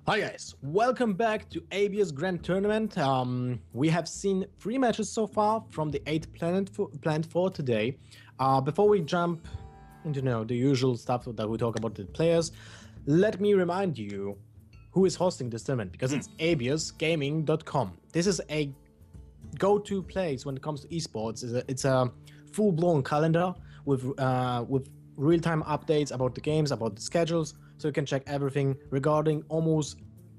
Hi guys, welcome back to Abios Grand Tournament. We have seen 3 matches so far from the 8 planned for today. Before we jump into the usual stuff that we talk about the players, let me remind you who is hosting this tournament, because it's abiosgaming.com. This is a go-to place when it comes to esports. It's a full-blown calendar with real-time updates about the games, about the schedules, so you can check everything regarding almost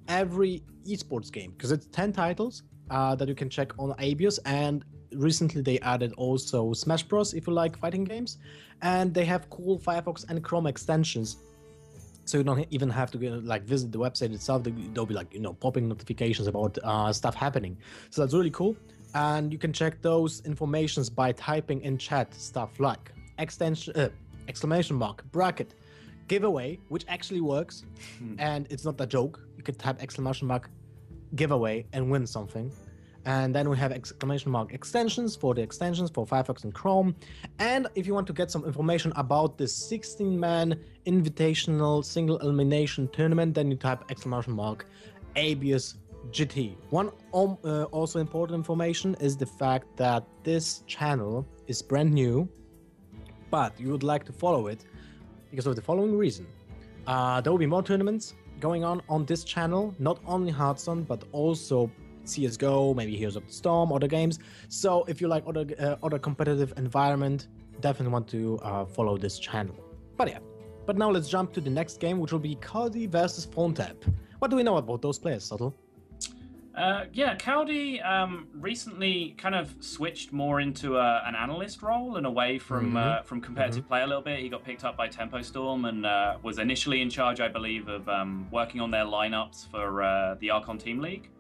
every esports game, because it's 10 titles that you can check on Abios, and recently they added also Smash Bros. If you like fighting games, and they have cool Firefox and Chrome extensions, so you don't even have to visit the website itself. There'll be popping notifications about stuff happening, so that's really cool. And you can check those informations by typing in chat stuff like exclamation mark, bracket, giveaway, which actually works, and it's not a joke. You could type exclamation mark giveaway and win something. And then we have exclamation mark extensions for the extensions for Firefox and Chrome. And if you want to get some information about this 16-man invitational single elimination tournament, then you type exclamation mark Abios GT. One also important information is the fact that this channel is brand new, but you would like to follow it because of the following reason. There will be more tournaments going on this channel, not only Hearthstone, but also CSGO, maybe Heroes of the Storm, other games. So if you like other competitive environment, definitely want to follow this channel. But now let's jump to the next game, which will be Kaldi versus Phonetap. What do we know about those players, Subtle? Kaldi recently kind of switched more into an analyst role and away from competitive play a little bit. He got picked up by Tempo Storm and was initially in charge, I believe, of working on their lineups for the Archon Team League.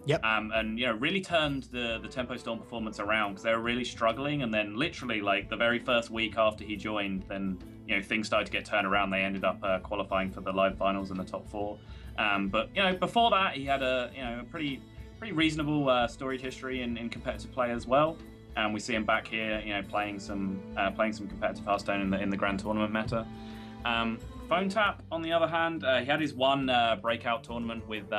Yep. And really turned the Tempo Storm performance around, because they were really struggling. And then literally the very first week after he joined, then things started to get turned around. They ended up qualifying for the live finals in the top 4. But before that, he had a pretty reasonable storied history in competitive play as well. And we see him back here, playing some competitive Hearthstone in the Grand Tournament meta. Phonetap, on the other hand, he had his one breakout tournament with.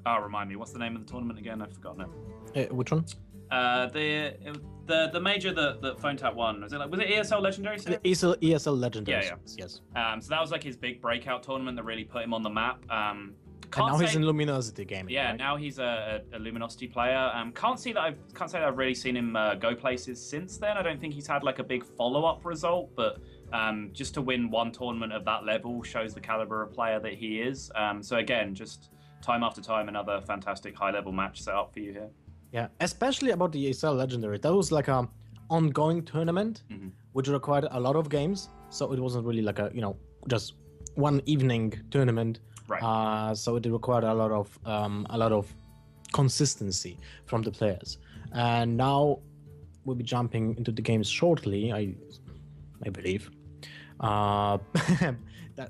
Remind me, what's the name of the tournament again? I've forgotten it. Which one? The major that Phonetap won. Was it ESL Legendary? ESL Legendary. Yeah. Yes. So that was his big breakout tournament that really put him on the map. And now he's in Luminosity gaming. Yeah, right? Now he's a Luminosity player. Can't say that I've really seen him go places since then. I don't think he's had a big follow-up result, but just to win one tournament of that level shows the caliber of player that he is. So again, just time after time, another fantastic high-level match set up for you here. Yeah, especially about the ESL Legendary. That was a ongoing tournament, which required a lot of games. So it wasn't really just one evening tournament. Right. So it required a lot of consistency from the players. And now we'll be jumping into the games shortly, I believe.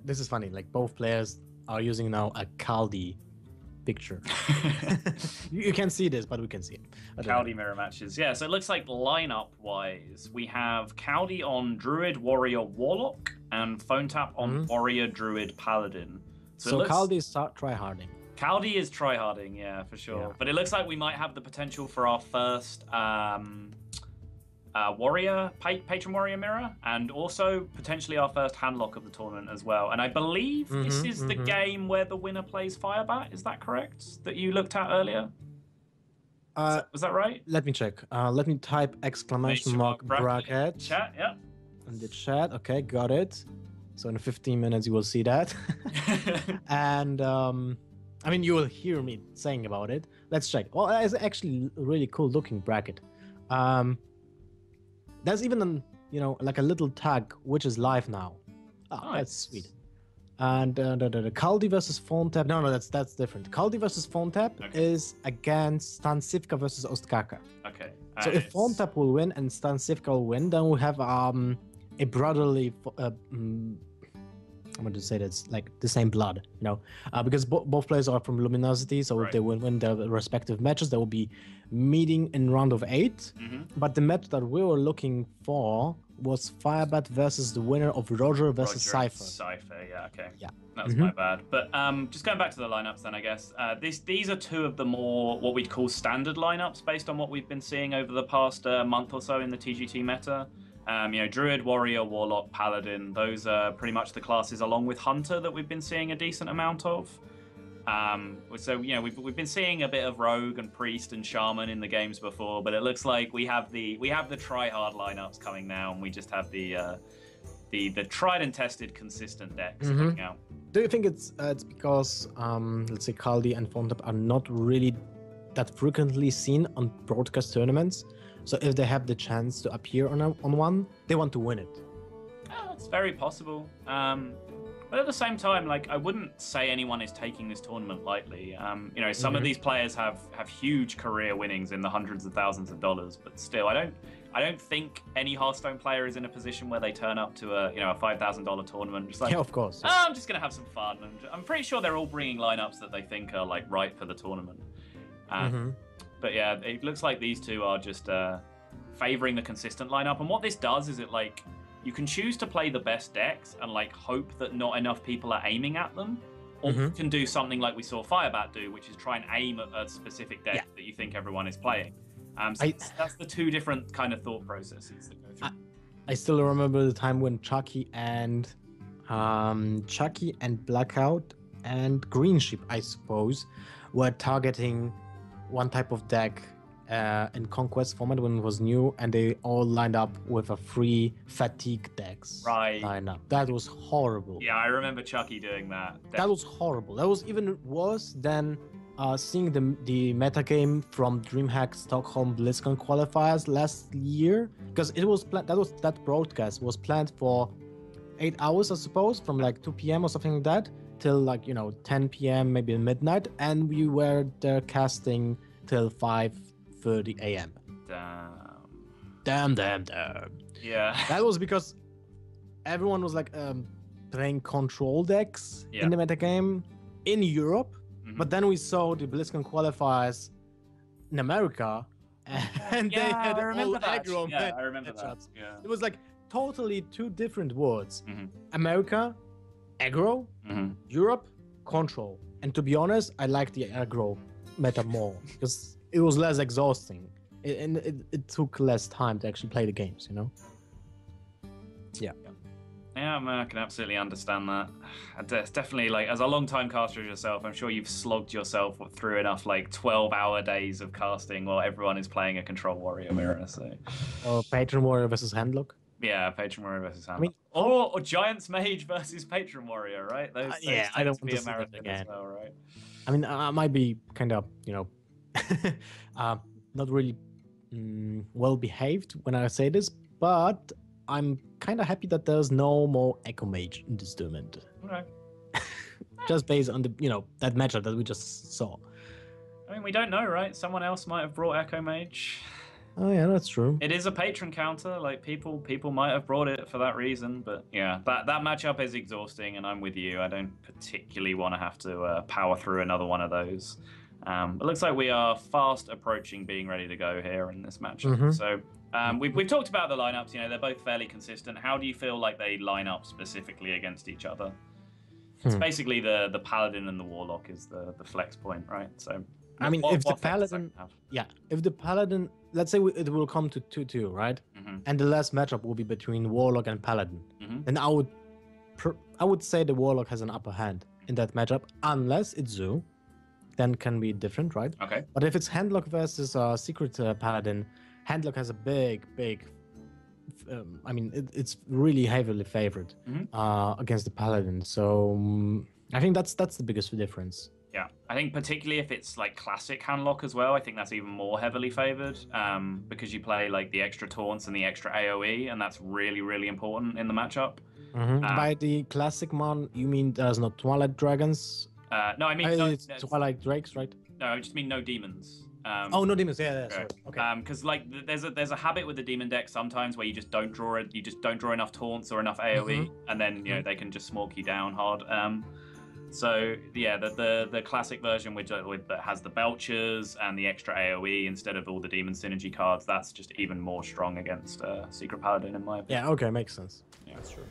This is funny. Both players are using now a Kaldi picture. You can't see this, but we can see it. Kaldi mirror matches. Yeah, so it looks like lineup-wise, we have Kaldi on Druid, Warrior, Warlock, and Phonetap on Warrior, Druid, Paladin. So Kaldi is tryharding. Kaldi is tryharding, yeah, for sure. Yeah. But it looks like we might have the potential for our first Warrior, Patron Warrior mirror, and also potentially our first handlock of the tournament as well. And I believe this is the game where the winner plays Firebat. Is that correct? That you looked at earlier? Was that right? Let me check. Let me type exclamation mark bracket. Chat, yeah. In the chat. Okay, got it. So in 15 minutes you will see that. And you will hear me saying about it. Let's check. Well, it's actually a really cool looking bracket. There's even a little tag which is live now. Oh, nice. That's sweet. And the Kaldi versus Phonetap. No, that's different. Kaldi versus Phonetap is against Stan Sivka versus Ostkaka. Okay. So if Phonetap will win and Stan Sivka will win, then we have a brotherly I'm going to say that's like the same blood, because both players are from Luminosity, so if they win their respective matches, they will be meeting in round of 8. But the match that we were looking for was Firebat versus the winner of Roger versus Cypher. Yeah, okay. Yeah. That was my bad. But just going back to the lineups then, I guess. These are two of the more, what we'd call standard lineups based on what we've been seeing over the past month or so in the TGT meta. Druid, Warrior, Warlock, Paladin, those are pretty much the classes along with Hunter that we've been seeing a decent amount of. So, we've been seeing a bit of Rogue and Priest and Shaman in the games before, but it looks like we have the try-hard lineups coming now, and we just have the tried and tested consistent decks coming out. Do you think it's because, let's say, Kaldi and Phonetap are not really that frequently seen on broadcast tournaments? So if they have the chance to appear on one, they want to win it. It's very possible. But at the same time, I wouldn't say anyone is taking this tournament lightly. Some of these players have huge career winnings in the hundreds of thousands of dollars, but still, I don't think any Hearthstone player is in a position where they turn up to a $5,000 tournament just of course. Oh, I'm just gonna have some fun. And I'm pretty sure they're all bringing lineups that they think are right for the tournament. But yeah, it looks like these two are just favoring the consistent lineup. And what this does is you can choose to play the best decks and hope that not enough people are aiming at them, or you can do something like we saw Firebat do, which is try and aim at a specific deck that you think everyone is playing. That's the two different kind of thought processes that go through. I still remember the time when Chucky and Blackout and Green Sheep, I suppose, were targeting one type of deck in Conquest format when it was new, and they all lined up with a free fatigue decks lineup. That was horrible. Yeah, I remember Chucky doing that. That was horrible. That was even worse than seeing the metagame from DreamHack Stockholm BlizzCon qualifiers last year, because it was that broadcast was planned for 8 hours, I suppose, from 2 p.m. or something like that till 10 p.m. maybe midnight, and we were there casting till 5:30 a.m. Damn. Yeah. That was because everyone was playing control decks in the metagame in Europe, but then we saw the BlizzCon qualifiers in America, and they had all aggro. Yeah, I remember that. Yeah. It was totally two different words. America, aggro, Europe, control. And to be honest, I like the aggro meta more because it was less exhausting, and it took less time to actually play the games, Yeah. Yeah, I can absolutely understand that. It's definitely, as a long-time caster as yourself, I'm sure you've slogged yourself through enough 12-hour days of casting while everyone is playing a Control Warrior mirror. So, or Patron Warrior versus Handlock. Yeah, Patron Warrior versus Handlock. Or Giants Mage versus Patron Warrior, right? Those I don't want be to a marathon again. as well, right? I might be kind of, not really well behaved when I say this, but I'm kind of happy that there's no more Echo Mage in this tournament. Okay. Just based on the that matchup that we just saw. We don't know, right? Someone else might have brought Echo Mage. Oh yeah, that's true. It is a patron counter. People might have brought it for that reason, but yeah, that matchup is exhausting, and I'm with you. I don't particularly want to have to power through another one of those. It looks like we are fast approaching being ready to go here in this matchup. So we've talked about the lineups. They're both fairly consistent. How do you feel like they line up specifically against each other? It's basically the Paladin and the Warlock is the flex point, right? So if the Paladin, let's say it will come to 2-2, right? And the last matchup will be between Warlock and Paladin. Then I would say the Warlock has an upper hand in that matchup, unless it's Zoo. Then can be different, right? Okay. But if it's Handlock versus Secret Paladin, Handlock has a big. It's really heavily favored against the Paladin. So I think that's the biggest difference. Yeah, I think particularly if it's classic Handlock as well, I think that's even more heavily favored because you play the extra taunts and the extra AoE, and that's really, really important in the matchup. By the classic mon, you mean there's no Twilight Dragons? No, I mean Twilight Drakes, right? No, I just mean no demons. Oh, no demons. Yeah, sorry. Okay. Because like there's a habit with the demon deck sometimes where you just don't draw it. You just don't draw enough taunts or enough AOE, and then they can just smork you down hard. So yeah, the classic version that has the belchers and the extra AOE instead of all the demon synergy cards, that's just even more strong against Secret Paladin in my opinion. Yeah. Okay, makes sense. Yeah, that's true.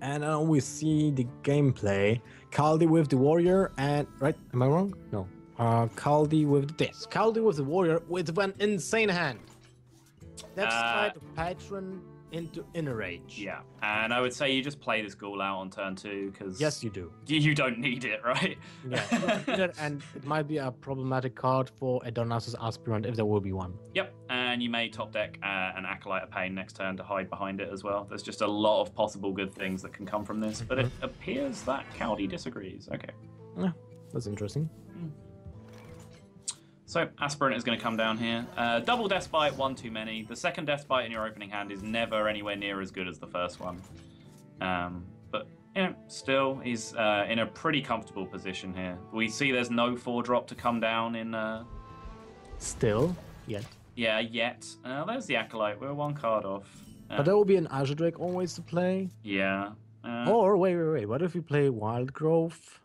And now we see the gameplay. Kaldi with the warrior and right? Am I wrong? No. Kaldi with this. Kaldi with the warrior with an insane hand. That's right. Patron into inner rage. Yeah, and I would say you just play this ghoul out on turn 2 because yes, you do. You don't need it, right? Yeah, and it might be a problematic card for a Darnassus aspirant if there will be one. Yep, and you may top deck an Acolyte of Pain next turn to hide behind it as well. There's just a lot of possible good things that can come from this, but it appears that Kaldi disagrees. Okay. Yeah, that's interesting. So, Aspirant is going to come down here. Double Death Bite, one too many. The second Death Bite in your opening hand is never anywhere near as good as the first one. But, still, he's in a pretty comfortable position here. We see there's no 4-drop to come down in... Still? Yet. Yeah, yet. There's the Acolyte. We're one card off. But there will be an Azure Drake always to play. Yeah. Or, wait. What if you play Wild Growth?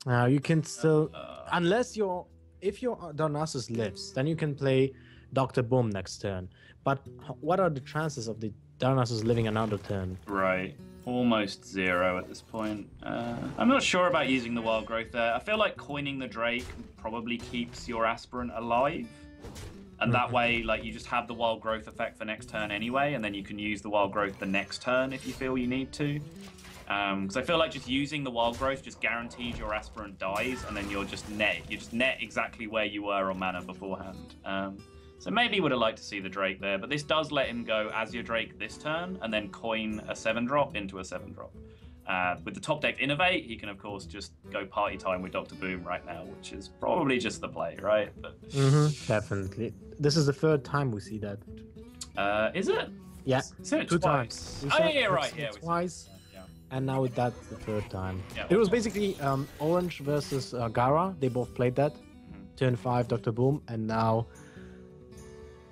You can still... unless if your Darnassus lives, then you can play Dr. Boom next turn. But what are the chances of the Darnassus living another turn? Right. Almost 0 at this point. I'm not sure about using the Wild Growth there. I feel like coining the Drake probably keeps your Aspirant alive. And that way, like, you just have the Wild Growth effect for next turn anyway, and then you can use the Wild Growth the next turn if you feel you need to. Because I feel like just using the Wild Growth just guarantees your Aspirant dies, and then you're just net exactly where you were on mana beforehand. So maybe would have liked to see the Drake there, but this does let him go as your Drake this turn, and then coin a 7-drop into a 7-drop. With the top deck Innovate, he can of course just go party time with Dr. Boom right now, which is probably just the play, right? But... definitely. This is the 3rd time we see that. Is it? Yeah, is it 2 times. times. Oh yeah, right. Yeah, twice. And now that's the 3rd time. Yeah, it was basically Orange versus Gara. They both played that. Turn 5, Dr. Boom, and now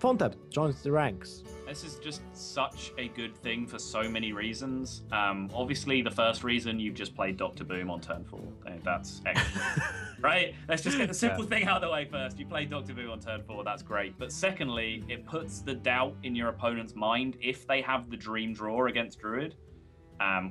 Phonetap joins the ranks. This is just such a good thing for so many reasons. Obviously, the first reason you've just played Dr. Boom on turn 4. That's excellent, right? Let's just get the simple thing out of the way first. You played Dr. Boom on turn 4, that's great. But secondly, it puts the doubt in your opponent's mind if they have the Dream Draw against Druid.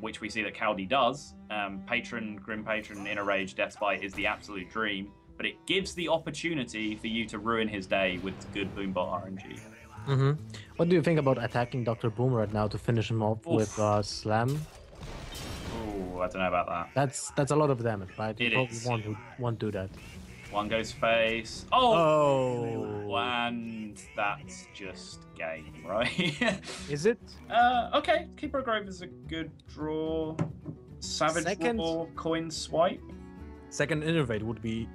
Which we see that Kaldi does. Grim Patron, Inner Rage, Death Bite is the absolute dream, but it gives the opportunity for you to ruin his day with good Boombot RNG. What do you think about attacking Dr. Boom right now to finish him off with Slam? Oh, I don't know about that. That's a lot of damage, right? It is. Won't do that. One goes face. Oh! And that's just game, right? Is it? Okay. Keeper of Grove is a good draw. Savage Draw, Coin Swipe. Second Innovate would be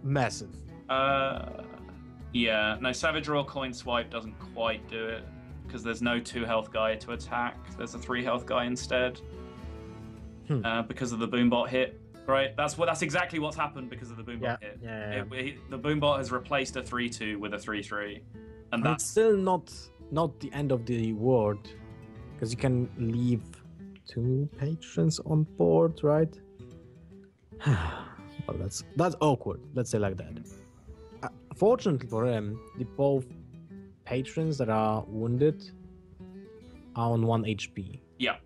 massive. Yeah. No, Savage Draw, Coin Swipe doesn't quite do it because there's no 2 health guy to attack. There's a 3 health guy instead because of the Boombot hit. Right, that's exactly what's happened because of the Boombot hit. The Boombot has replaced a 3/2 with a 3/3, and that's still not the end of the world, because you can leave 2 patrons on board, right? Well, that's awkward. Let's say like that. Fortunately for him, the both patrons that are wounded are on 1 HP. Yeah.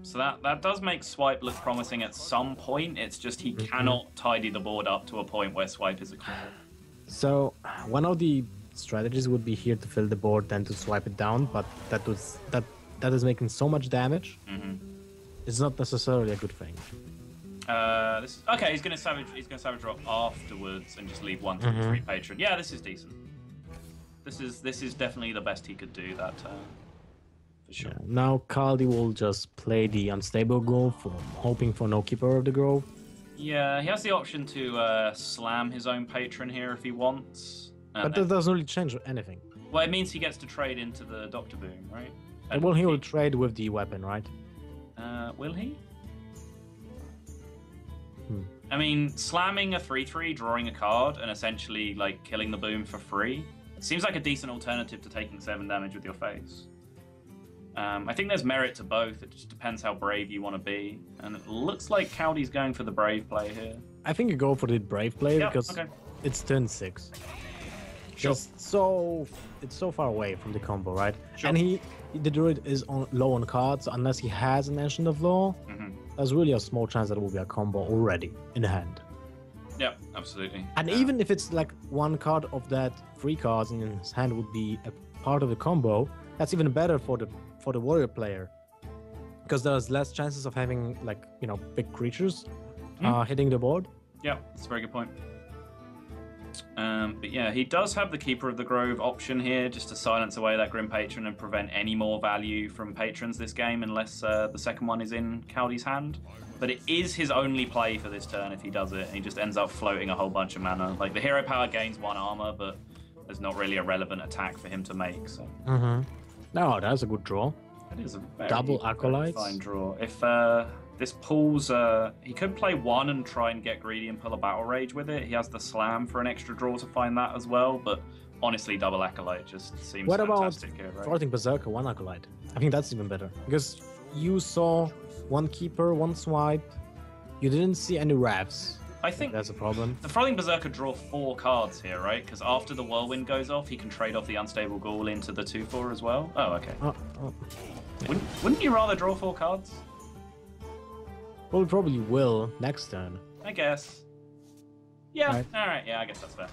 So that does make Swipe look promising at some point. It's just he cannot tidy the board up to a point where Swipe is a cure. So one of the strategies would be here to fill the board, then to swipe it down, but that is making so much damage. It's not necessarily a good thing. He's gonna savage drop afterwards and just leave 1, 2, 3 patron. Yeah, this is decent. This is definitely the best he could do that turn. Sure. Yeah, now Kaldi will just play the Unstable Grove, hoping for no Keeper of the Grove. Yeah, he has the option to slam his own patron here if he wants. But that doesn't really change anything. Well, it means he gets to trade into the Dr. Boom, right? Well, he will trade with the weapon, right? Will he? I mean, slamming a 3/3, drawing a card, and essentially like killing the boom for free seems like a decent alternative to taking 7 damage with your face. I think there's merit to both. It just depends how brave you want to be. And it looks like Kaldi's going for the brave play here. I think you go for the brave play because okay. it's turn 6. Sure. It's so far away from the combo, right? Sure. And the druid is low on cards, so unless he has an Ancient of Law, there's really a small chance that it will be a combo already in hand. Yeah, absolutely. And even if it's like one card of that 3 cards in his hand would be a part of the combo, that's even better for the warrior player, because there's less chances of having like big creatures hitting the board. Yeah, that's a very good point. But yeah, he does have the Keeper of the Grove option here, just to silence away that Grim Patron and prevent any more value from patrons this game, unless the second one is in Kaldi's hand. But it is his only play for this turn if he does it, and he just ends up floating a whole bunch of mana. Like, the hero power gains 1 armor, but there's not really a relevant attack for him to make. So. No, that's a good draw. It is a very, double acolytes. Fine draw. If this pulls, he could play 1 and try and get greedy and pull a Battle Rage with it. He has the Slam for an extra draw to find that as well, but honestly, double acolyte just seems fantastic here, right? Floating Berserker, 1 acolyte? I think that's even better, because you saw 1 keeper, 1 swipe. You didn't see any wraps. I think that's a problem. The Frothing Berserker draw 4 cards here, right? Because after the Whirlwind goes off, he can trade off the Unstable Ghoul into the 2/4 as well. Oh, okay. Wouldn't you rather draw 4 cards? Well, we probably will next turn. I guess. Yeah, right. Alright, yeah, I guess that's fair.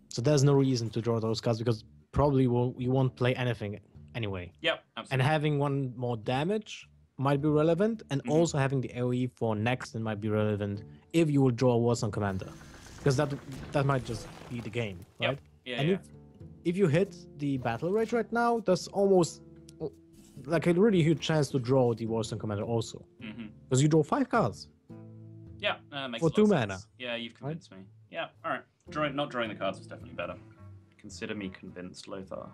So there's no reason to draw those cards, because probably you won't play anything anyway. Yep, absolutely. And having 1 more damage might be relevant, and also having the AoE for next turn might be relevant if you will draw a Warsong Commander, because that might just be the game, right? Yep. Yeah, and if you hit the Battle Rage right now, there's almost like a really huge chance to draw the Warsong Commander also, because you draw 5 cards. Yeah, makes for a lot 2 of mana. sense. Yeah, you've convinced me. Yeah, all right. Not drawing the cards was definitely better. Consider me convinced, Lothar.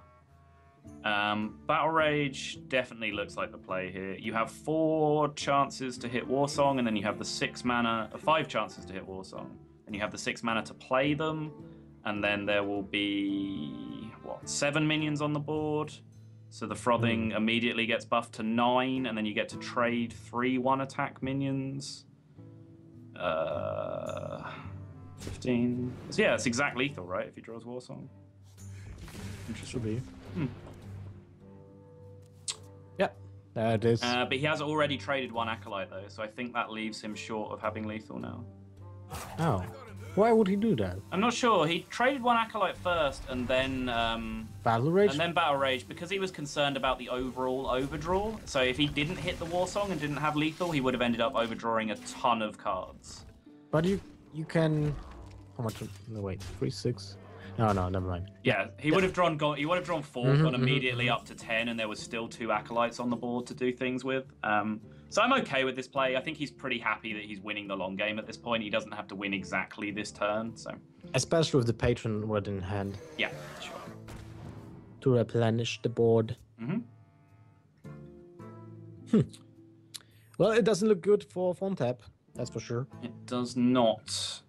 Battle Rage definitely looks like the play here. You have 4 chances to hit Warsong, and then you have the 6 mana, 5 chances to hit Warsong, and you have the 6 mana to play them, and then there will be 7 minions on the board. So the Frothing immediately gets buffed to 9, and then you get to trade 3 1-attack minions. 15. So yeah, it's exact lethal, right? If he draws Warsong. Interesting. Should be. Yeah, there it is. But he has already traded 1 acolyte though, so I think that leaves him short of having lethal now. Oh, why would he do that? I'm not sure. He traded 1 acolyte first, and then Battle Rage. And then Battle Rage, because he was concerned about the overall overdraw. So if he didn't hit the Warsong and didn't have lethal, he would have ended up overdrawing a ton of cards. But you can. How much? No, wait, 3, 6. No, never mind. Yeah, he would have drawn. He would have drawn 4, gone immediately up to 10, and there was still 2 acolytes on the board to do things with. So I'm okay with this play. I think he's pretty happy that he's winning the long game at this point. He doesn't have to win exactly this turn. So, especially with the Patron word in hand. Yeah, sure. To replenish the board. Well, it doesn't look good for Phonetap, that's for sure. It does not.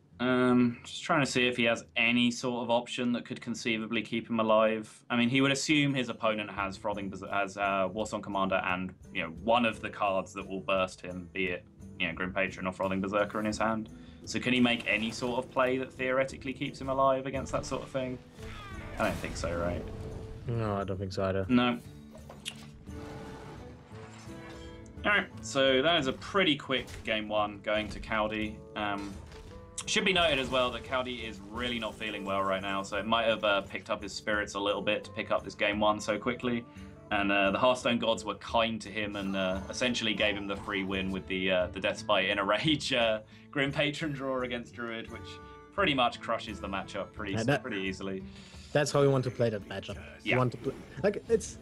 Just trying to see if he has any sort of option that could conceivably keep him alive. I mean, he would assume his opponent has Warsong Commander and one of the cards that will burst him, be it Grim Patron or Frothing Berserker in his hand. So can he make any sort of play that theoretically keeps him alive against that sort of thing? I don't think so, right? No, I don't think so either. No. Alright, so that is a pretty quick game 1 going to Kaldi. Should be noted as well that Kaldi is really not feeling well right now, so it might have picked up his spirits a little bit to pick up this game 1 so quickly. And the Hearthstone gods were kind to him and essentially gave him the free win with the Deathspite Inner Rage Grim Patron draw against Druid, which pretty much crushes the matchup pretty easily. That's how you want to play that matchup. Yeah. You want to play, like it's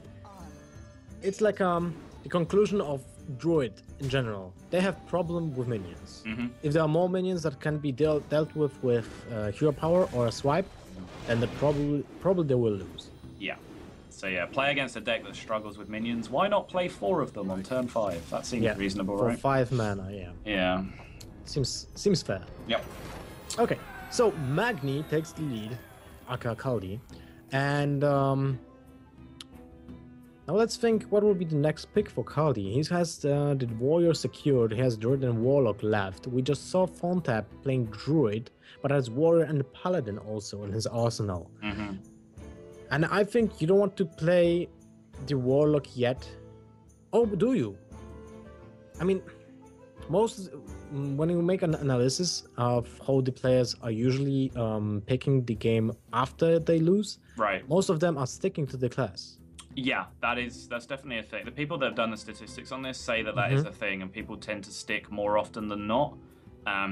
like the conclusion of Druid in general. They have problem with minions. If there are more minions that can be dealt with hero power or a swipe, then probably they will lose. Yeah. So yeah, play against a deck that struggles with minions. Why not play 4 of them on turn 5? That seems reasonable, for right? 5 mana, yeah. Yeah. Seems fair. Yep. Okay, so Magni takes the lead, aka Kaldi, and now let's think what will be the next pick for Kaldi. He has the Warrior secured, he has Druid and Warlock left. We just saw Phonetap playing Druid, but has Warrior and Paladin also in his arsenal. Mm-hmm. And I think you don't want to play the Warlock yet. Oh, do you? I mean, when you make an analysis of how the players are usually picking the game after they lose, right, most of them are sticking to the class. Yeah, that's definitely a thing. The people that have done the statistics on this say that that is a thing, and people tend to stick more often than not.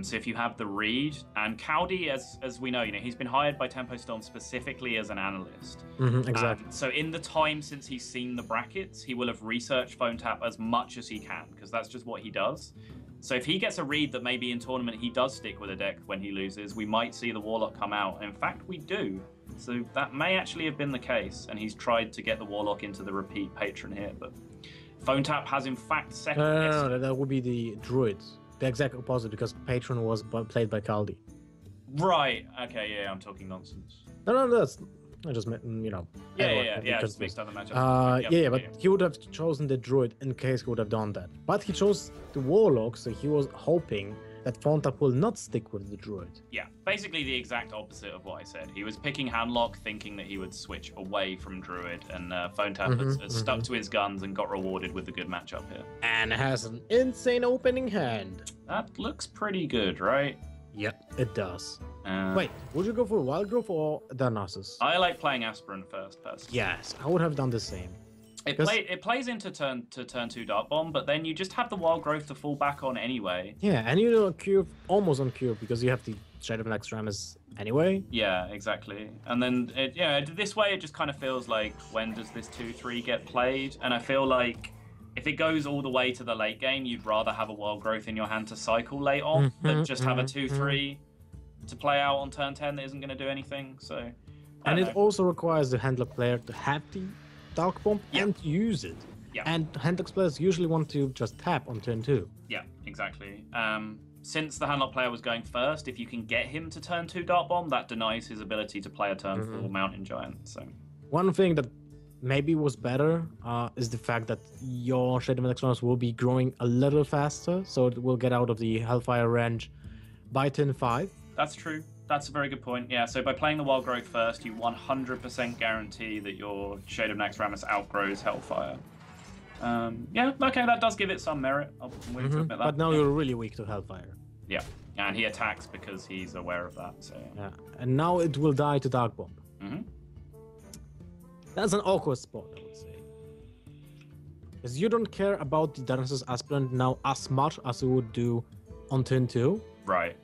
So if you have the read, and Kaldi, as we know, he's been hired by Tempo Storm specifically as an analyst. Exactly. So in the time since he's seen the brackets, he will have researched Phonetap as much as he can, because that's just what he does. So if he gets a read that maybe in tournament he does stick with a deck when he loses, we might see the Warlock come out. In fact, we do. So that may actually have been the case, and he's tried to get the Warlock into the repeat patron here, but Phonetap has in fact second. No, that would be the Druid. The exact opposite, because patron was played by Kaldi. Right. Okay. Yeah, I'm talking nonsense. No, that's I just meant Yeah. Just mixed up the matchup. But he would have chosen the Druid in case he would have done that. But he chose the Warlock, so he was hoping that Phonetap will not stick with the Druid. Yeah, basically the exact opposite of what I said. He was picking Handlock thinking that he would switch away from Druid, and Phonetap has stuck to his guns and got rewarded with a good matchup here. And has an insane opening hand. That looks pretty good, right? Yep, it does. Wait, would you go for Wild Growth or Darnassus? I like playing Aspirant first, personally. Yes, I would have done the same. It plays into turn 2 Dark Bomb, but then you just have the Wild Growth to fall back on anyway. Yeah, and you're almost on cure because you have the Shadow of Extremis anyway. Yeah, exactly. And then this way it just kind of feels like, when does this 2-3 get played? And I feel like if it goes all the way to the late game, you'd rather have a Wild Growth in your hand to cycle late on than just have a 2-3 to play out on turn 10 that isn't going to do anything. So, and it also requires the Handlock player to have the Dark Bomb and use it. Yeah. And Handlock players usually want to just tap on turn 2. Yeah, exactly. Since the Handlock player was going first, if you can get him to turn 2 Dark Bomb, that denies his ability to play a turn 4 Mountain Giant. So one thing that maybe was better is the fact that your Shadow of Extremis will be growing a little faster, so it will get out of the Hellfire range by turn 5. That's true. That's a very good point. Yeah, so by playing the Wild Growth first, you 100% guarantee that your Shade of Naxxramas outgrows Hellfire. Yeah, okay, that does give it some merit. I'm willing to admit that. But now you're really weak to Hellfire. Yeah, and he attacks because he's aware of that. So yeah, and now it will die to Dark Bomb. That's an awkward spot, I would say. Because you don't care about the Darnassus Aspirant now as much as you would do on turn 2. Right.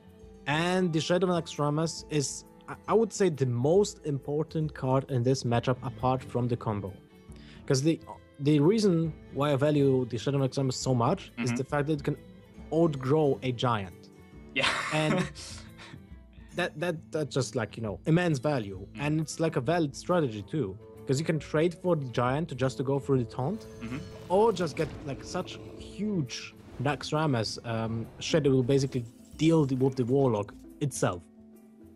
And the Shadow of Extremis is, I would say, the most important card in this matchup apart from the combo. Because the reason why I value the Shadow of Extremis so much is the fact that it can outgrow a giant. Yeah. And that just like, immense value. And it's like a valid strategy too. Because you can trade for the giant just to go through the taunt, or just get like such huge Naxxramas Shadow will basically deal with the Warlock itself.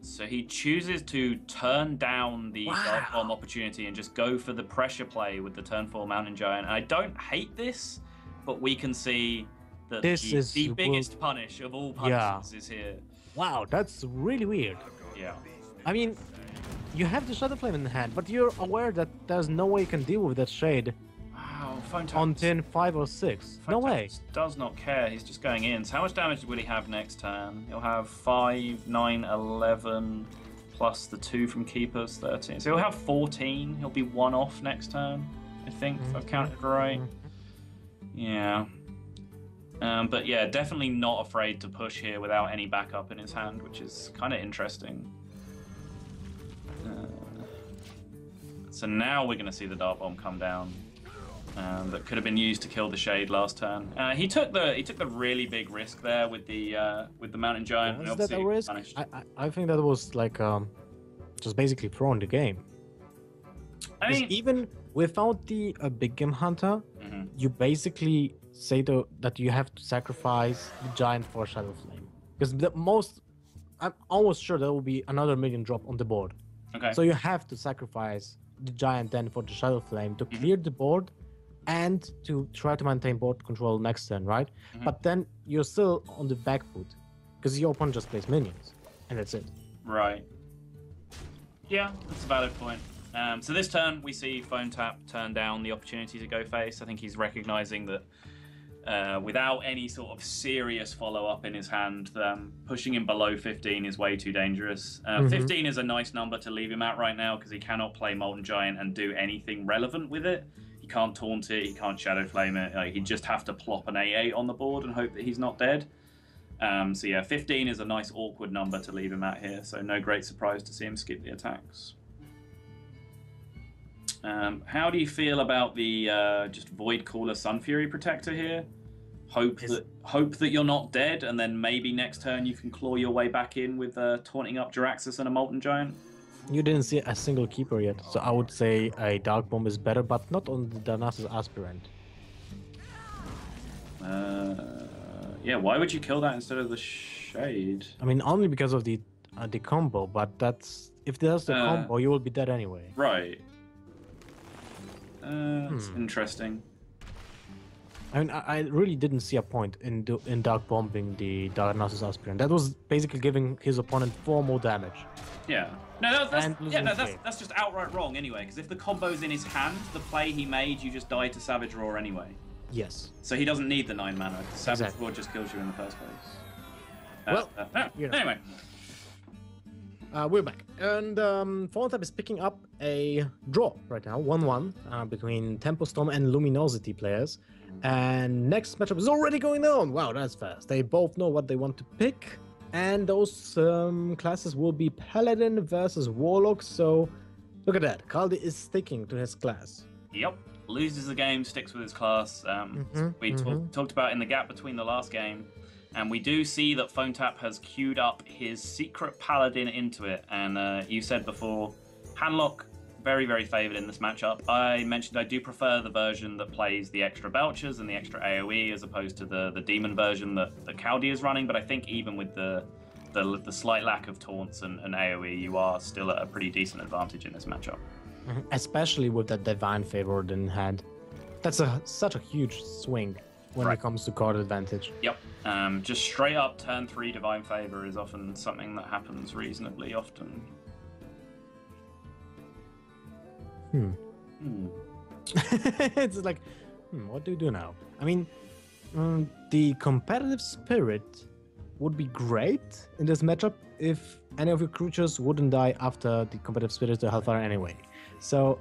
So he chooses to turn down the Dark Bomb opportunity and just go for the pressure play with the turn 4 Mountain Giant. And I don't hate this, but we can see that the biggest punish of all punishes is here. Wow, that's really weird. Yeah. I mean, you have the Shadow Flame in hand, but you're aware that there's no way you can deal with that shade. Phonetap on turn 5 or 6. No way. Does not care. He's just going in. So how much damage will he have next turn? He'll have 5, 9, 11, plus the 2 from Keepers, 13. So he'll have 14. He'll be 1 off next turn, I think, if I've counted right. Yeah. But yeah, definitely not afraid to push here without any backup in his hand, which is kind of interesting. So now we're going to see the Dark Bomb come down. That could have been used to kill the Shade last turn. He took the really big risk there with the Mountain Giant. Was that a risk? I think that was like just basically throwing the game. I mean, even without the Big Game Hunter, Mm-hmm. you basically say that you have to sacrifice the giant for Shadow Flame. Because I'm almost sure there will be another minion drop on the board. Okay. So you have to sacrifice the giant then for the Shadow Flame to clear the board and to try to maintain board control next turn, right? Mm-hmm. But then you're still on the back foot because your opponent just plays minions, and that's it. Right. Yeah, that's a valid point. So this turn, we see Phonetap turn down the opportunity to go face. I think he's recognizing that without any sort of serious follow-up in his hand, pushing him below 15 is way too dangerous. 15 is a nice number to leave him at right now because he cannot play Molten Giant and do anything relevant with it. He can't taunt it, he can't Shadow Flame it. He'd just have to plop an A8 on the board and hope that he's not dead. So yeah, 15 is a nice awkward number to leave him at here, so no great surprise to see him skip the attacks. How do you feel about the just Void Caller Sun Fury Protector here? Hope that you're not dead, and then maybe next turn you can claw your way back in with taunting up Jiraxxus and a Molten Giant? You didn't see a single keeper yet, so I would say a Dark Bomb is better, but not on the Darnassus Aspirant. Yeah, why would you kill that instead of the Shade? I mean, only because of the combo, but that's if there's the combo, you will be dead anyway. Right. That's interesting. I mean, I really didn't see a point in Dark Bombing the Darnassus Aspirant. That was basically giving his opponent 4 more damage. Yeah. No, that's just outright wrong anyway, because if the combo's in his hand, the play he made, you just die to Savage Roar anyway. Yes. So he doesn't need the 9 mana, because Savage Roar just kills you in the first place. Anyway. We're back. And Phonetap is picking up a draw right now, 1-1, between Tempo Storm and Luminosity players. And next matchup is already going on. Wow, that's fast. They both know what they want to pick. And those classes will be Paladin versus Warlock. So look at that. Kaldi is sticking to his class. Yep. Loses the game, sticks with his class. We talked about in the gap between the last game. And we do see that Phonetap has queued up his secret Paladin into it. And you said before, Handlock, very, very favoured in this matchup. I mentioned I do prefer the version that plays the extra Belchers and the extra AoE as opposed to the Demon version that Kaldi is running. But I think even with the slight lack of taunts and AoE, you are still at a pretty decent advantage in this matchup. Especially with that Divine Favor in hand. That's such a huge swing when it comes to card advantage. Yep. Just straight up turn 3 Divine Favor is often something that happens reasonably often. It's like, what do you do now? I mean, the competitive spirit would be great in this matchup if any of your creatures wouldn't die after the competitive spirit to Hellfire anyway. So,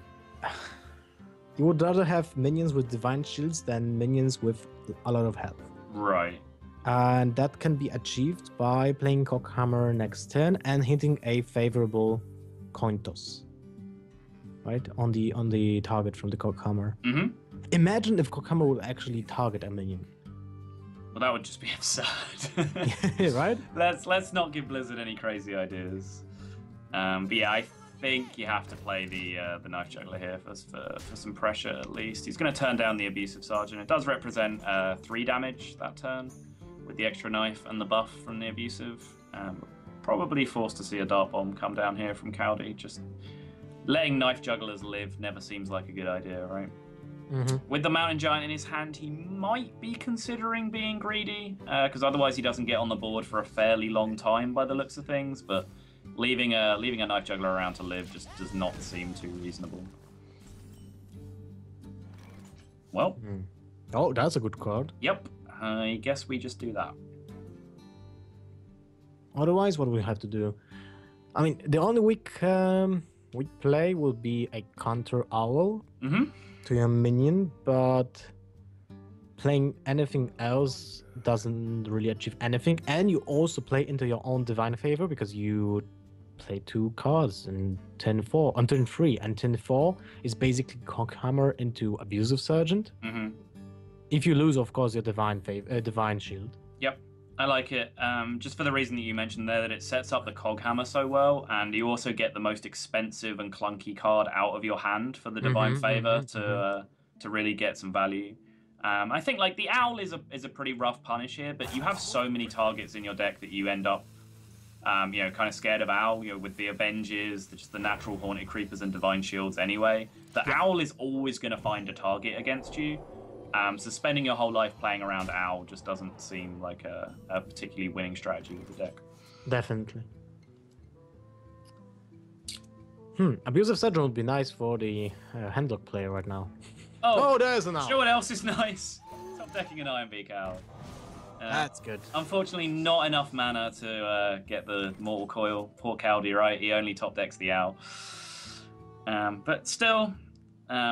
you would rather have minions with divine shields than minions with a lot of health. Right. And that can be achieved by playing Cockhammer next turn and hitting a favorable coin toss. Right? On the target from the Cockhammer. Imagine if Cockhammer would actually target a minion. Well, that would just be absurd. Right? Let's not give Blizzard any crazy ideas. But yeah, I think you have to play the Knife Juggler here for some pressure at least. He's going to turn down the Abusive Sergeant. It does represent 3 damage that turn with the extra knife and the buff from the Abusive. Probably forced to see a Dart Bomb come down here from Kaldi. Just letting Knife Jugglers live never seems like a good idea, right? With the Mountain Giant in his hand, he might be considering being greedy, because otherwise he doesn't get on the board for a fairly long time by the looks of things, but leaving a Knife Juggler around to live just does not seem too reasonable. Well. Oh, that's a good card. Yep. I guess we just do that. Otherwise, what do we have to do? I mean, the only weak play will be a counter owl to your minion, but playing anything else doesn't really achieve anything. And you also play into your own Divine Favor because you play 2 cards in turn 3, and turn 4 is basically Cockhammer into Abusive Sergeant. If you lose, of course, your Divine Shield. Yep. I like it, just for the reason that you mentioned there, that it sets up the Cog Hammer so well, and you also get the most expensive and clunky card out of your hand for the Divine Favor to really get some value. I think like the Owl is a pretty rough punish here, but you have so many targets in your deck that you end up, kind of scared of Owl. With the Avengers, just the natural Haunted Creepers and Divine Shields anyway. The Owl is always going to find a target against you. So spending your whole life playing around Owl just doesn't seem like a particularly winning strategy with the deck. Definitely. Abusive Surgeon would be nice for the Handlock player right now. Oh, there's an Owl. You know what else is nice? Stop decking an Iron Beak Owl. That's good. Unfortunately, not enough mana to get the Mortal Coil. Poor Kaldi, right? He only top decks the Owl. But still,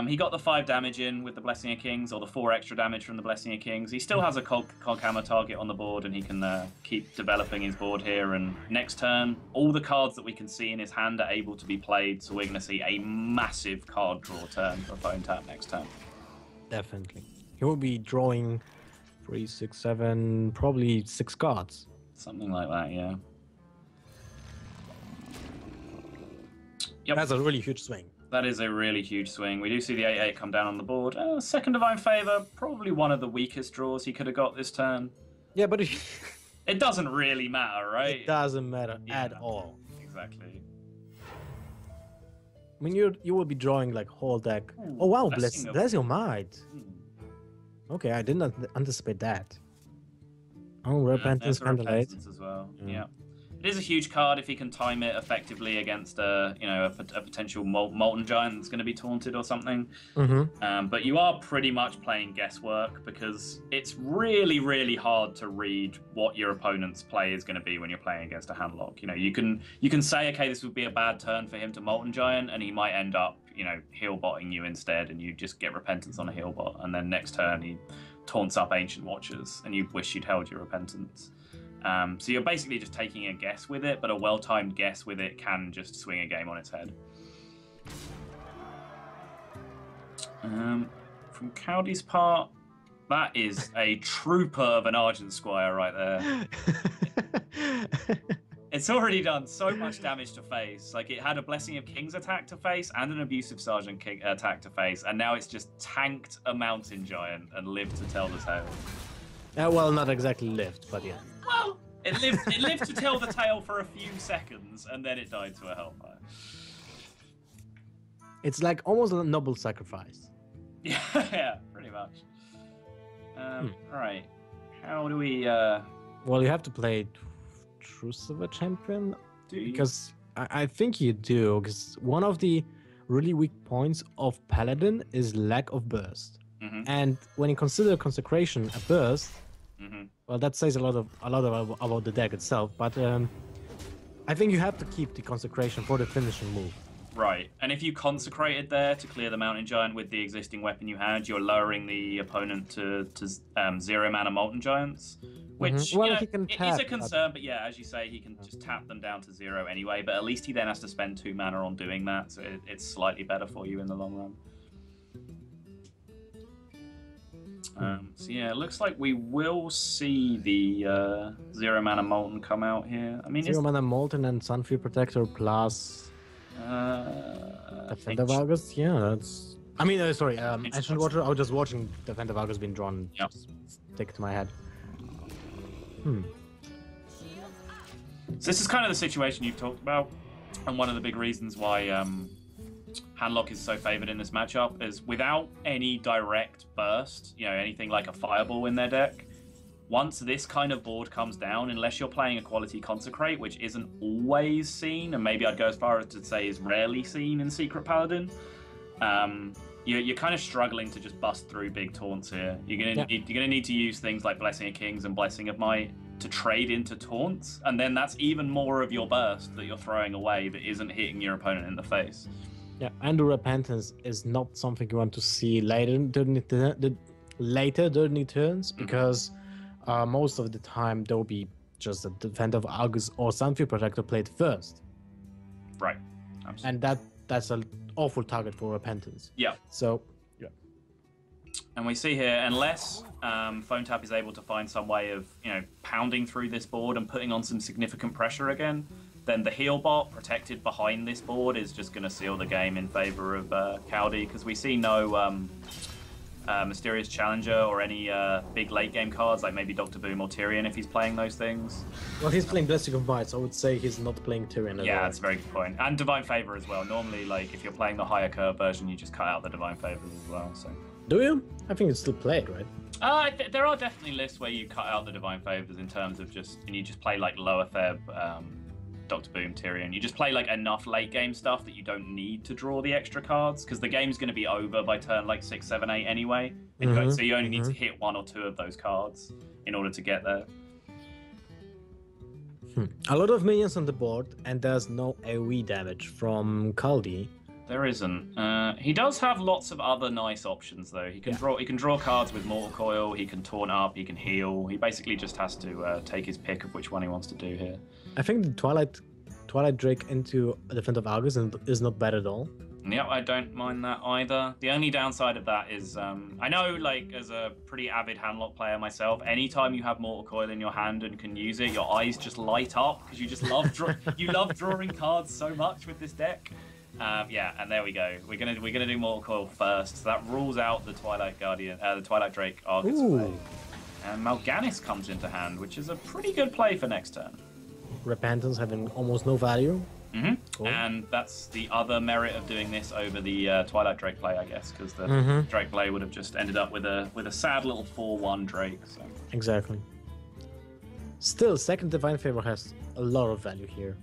he got the 5 damage in with the Blessing of Kings, or the 4 extra damage from the Blessing of Kings. He still has a Cog Hammer target on the board, and he can keep developing his board here. And next turn, all the cards that we can see in his hand are able to be played, so we're going to see a massive card draw turn for Phonetap next turn. Definitely. He will be drawing 3, 6, 7, probably 6 cards. Something like that, yeah. Yep. That's a really huge swing. That is a really huge swing. We do see the 8/8 come down on the board. Second Divine Favor, probably one of the weakest draws he could have got this turn. Yeah, but it doesn't really matter, right? It doesn't matter at all. Exactly. I mean, you will be drawing like whole deck. Ooh, oh wow, bless your might. Hmm. Okay, I didn't anticipate that. Oh, Repentance Candlelight as well. Yeah. It is a huge card if he can time it effectively against a potential Molten Giant that's going to be taunted or something. But you are pretty much playing guesswork, because it's really, really hard to read what your opponent's play is going to be when you're playing against a Handlock. You can say, okay, this would be a bad turn for him to Molten Giant, and he might end up, heal botting you instead, and you just get Repentance on a heal bot, and then next turn he taunts up Ancient Watchers, and you wish you'd held your Repentance. So you're basically just taking a guess with it, but a well-timed guess with it can just swing a game on its head. From Kaldi's part, that is a trooper of an Argent Squire right there. It's already done so much damage to face. Like, it had a Blessing of Kings attack to face and an Abusive Sergeant attack to face, and now it's just tanked a Mountain Giant and lived to tell the tale. Well, not exactly lived, but yeah. Well, it lived to tell the tale for a few seconds, and then it died to a Hellfire. It's like almost a noble sacrifice. Yeah, pretty much. Right. How do we... Well, you have to play Truce of a Champion? Do you? Because I think you do, because one of the really weak points of Paladin is lack of burst. And when you consider Consecration a burst, well, that says a lot about the deck itself. But I think you have to keep the Consecration for the finishing move. Right, and if you consecrated there to clear the Mountain Giant with the existing weapon you had, you're lowering the opponent to 0 mana Molten Giants, which well, he can tap, is a concern. But yeah, as you say, he can just tap them down to 0 anyway. But at least he then has to spend 2 mana on doing that, so it's slightly better for you in the long run. So yeah, it looks like we will see the 0 mana Molten come out here. I mean, 0 mana Molten and Sunfield Protector plus Defender of August. Yeah, that's. I mean, sorry, Ancient Watcher. I was just watching Defender of August being drawn. Yep. Stick to my head. So this is kind of the situation you've talked about, and one of the big reasons why Handlock is so favored in this matchup is without any direct burst, anything like a Fireball in their deck. Once this kind of board comes down, unless you're playing a quality Consecrate, which isn't always seen, and maybe I'd go as far as to say is rarely seen in Secret Paladin, you're kind of struggling to just bust through big taunts here. You're gonna need to use things like Blessing of Kings and Blessing of Might to trade into taunts, and then that's even more of your burst that you're throwing away that isn't hitting your opponent in the face. Yeah, and the Repentance is not something you want to see later during the turns, because most of the time there will be just a Defender of August or Sunfield Protector played first. Right. Absolutely. And that's an awful target for Repentance. Yeah. So, yeah. And we see here, unless Phonetap is able to find some way of, pounding through this board and putting on some significant pressure again, then the heal bot protected behind this board is just going to seal the game in favor of Kaldi, because we see no Mysterious Challenger or any big late game cards, like maybe Dr. Boom or Tyrion if he's playing those things. Well, he's playing Blessing of Might, so I would say he's not playing Tyrion at all. Yeah, that's a very good point. And Divine Favor as well. Normally, like, if you're playing the higher curve version, you just cut out the Divine Favors as well, so... Do you? I think it's still played, right? There are definitely lists where you cut out the Divine Favors in terms of and you just play like lower Feb, Dr. Boom, Tyrion. You just play like enough late game stuff that you don't need to draw the extra cards, because the game's going to be over by turn like 6, 7, 8 anyway. So you only need to hit 1 or 2 of those cards in order to get there. A lot of minions on the board, and there's no AoE damage from Kaldi. There isn't. He does have lots of other nice options though. He can draw cards with Mortal Coil. He can taunt up. He can heal. He basically just has to take his pick of which one he wants to do here. I think the Twilight Drake into Defender of Argus is not bad at all. Yeah, I don't mind that either. The only downside of that is, I know, like, as a pretty avid handlock player myself, anytime you have Mortal Coil in your hand and can use it, your eyes just light up because you just love drawing cards so much with this deck. Yeah, and there we go. We're gonna do Mortal Coil first. So that rules out the Twilight Guardian, the Twilight Drake Argus play. And Mal'Ganis comes into hand, which is a pretty good play for next turn. Repentance having almost no value. Cool. And that's the other merit of doing this over the Twilight Drake play, I guess, because the Drake play would have just ended up with a sad little 4/1 Drake. So. Exactly. Still, second Divine Favor has a lot of value here.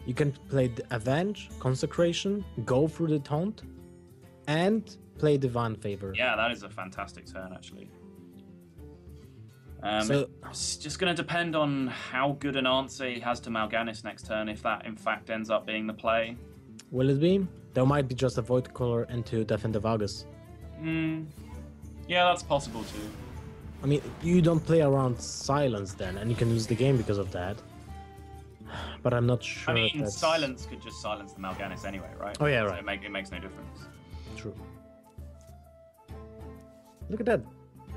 You can play the Avenge, Consecration, go through the Taunt, and play Divine Favor. Yeah, that is a fantastic turn, actually. It's just going to depend on how good an answer he has to Mal'Ganis next turn, if that in fact ends up being the play. Will it be? There might be just a Void Color into Defender of Argus. Yeah, that's possible too. I mean, you don't play around Silence then, and you can lose the game because of that. But I'm not sure. I mean, Silence could just silence the Mal'Ganis anyway, right? Oh yeah, so right. It makes no difference. True. Look at that.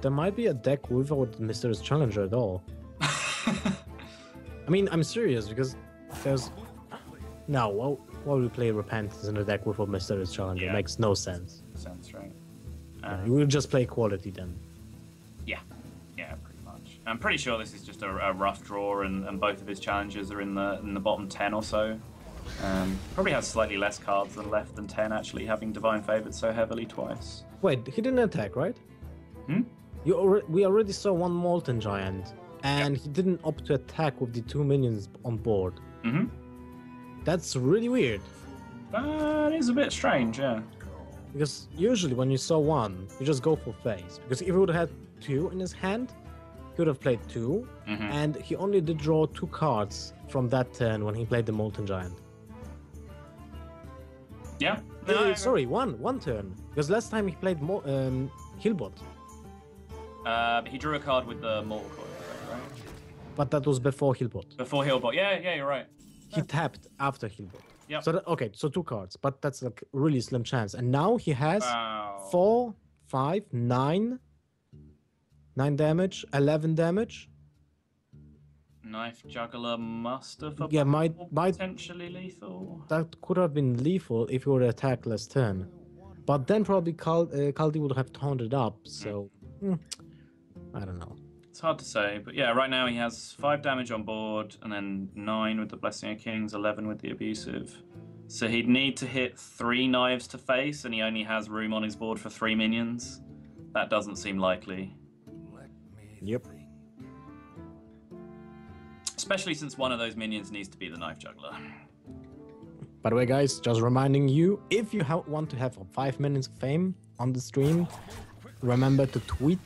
There might be a deck without Mysterious Challenger at all. I mean, I'm serious, because there's... No, why would we play Repentance in a deck without Mysterious Challenger? Yeah. It makes no sense. Right? You will just play Quality then. Yeah, pretty much. I'm pretty sure this is just a rough draw, and both of his challenges are in the bottom 10 or so. Probably has slightly less cards left than 10, actually, having Divine Favored so heavily twice. Wait, he didn't attack, right? We already saw one Molten Giant, and he didn't opt to attack with the 2 minions on board. That's really weird. That is a bit strange, yeah. Because usually when you saw one, you just go for face. Because if he would have had 2 in his hand, he would have played 2, and he only did draw 2 cards from that turn when he played the Molten Giant. Yeah. Sorry, one turn. Because last time he played Healbot. He drew a card with the Mortal Coil, right? But that was before Healbot. Before Healbot, yeah, you're right. He tapped after Healbot. Yeah. So so 2 cards, but that's like really slim chance. And now he has 4, 5, 9 damage, 11 damage. Knife Juggler Mustafa. Yeah, might potentially lethal. That could have been lethal if he would attack last turn, but then probably Kaldi would have taunted up. So. I don't know. It's hard to say, but yeah, right now he has 5 damage on board, and then 9 with the Blessing of Kings, 11 with the Abusive. So he'd need to hit 3 knives to face, and he only has room on his board for 3 minions. That doesn't seem likely. Yep. Especially since one of those minions needs to be the Knife Juggler. By the way, guys, just reminding you, if you want to have 5 minutes of fame on the stream, remember to tweet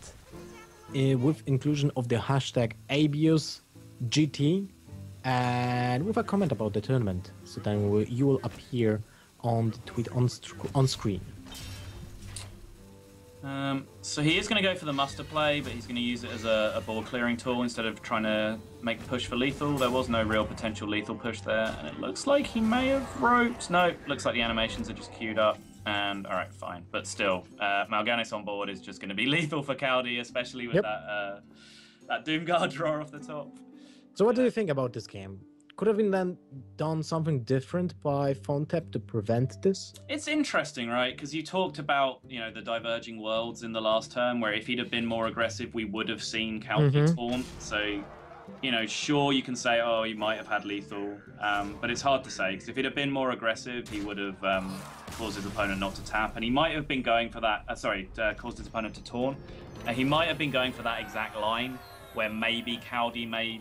with inclusion of the hashtag Abios GT and with a comment about the tournament. So then you will appear on the tweet on screen. So he is going to go for the muster play, but he's going to use it as a board clearing tool instead of trying to make the push for lethal. There was no real potential lethal push there, and it looks like he may have roped. No, looks like the animations are just queued up. And all right, fine, but still, Mal'Ganis on board is just going to be lethal for Kaldi, especially with that Doomguard draw off the top. So what do you think about this game? Could have been then done something different by Phonetap to prevent this? It's interesting, right? Because you talked about, the diverging worlds in the last term, where if he'd have been more aggressive, we would have seen Kaldi taunt. So, sure, you can say, oh, he might have had lethal, but it's hard to say, because if he'd have been more aggressive, he would have caused his opponent not to tap, and he might have been going for that, caused his opponent to taunt. He might have been going for that exact line, where maybe Kaldi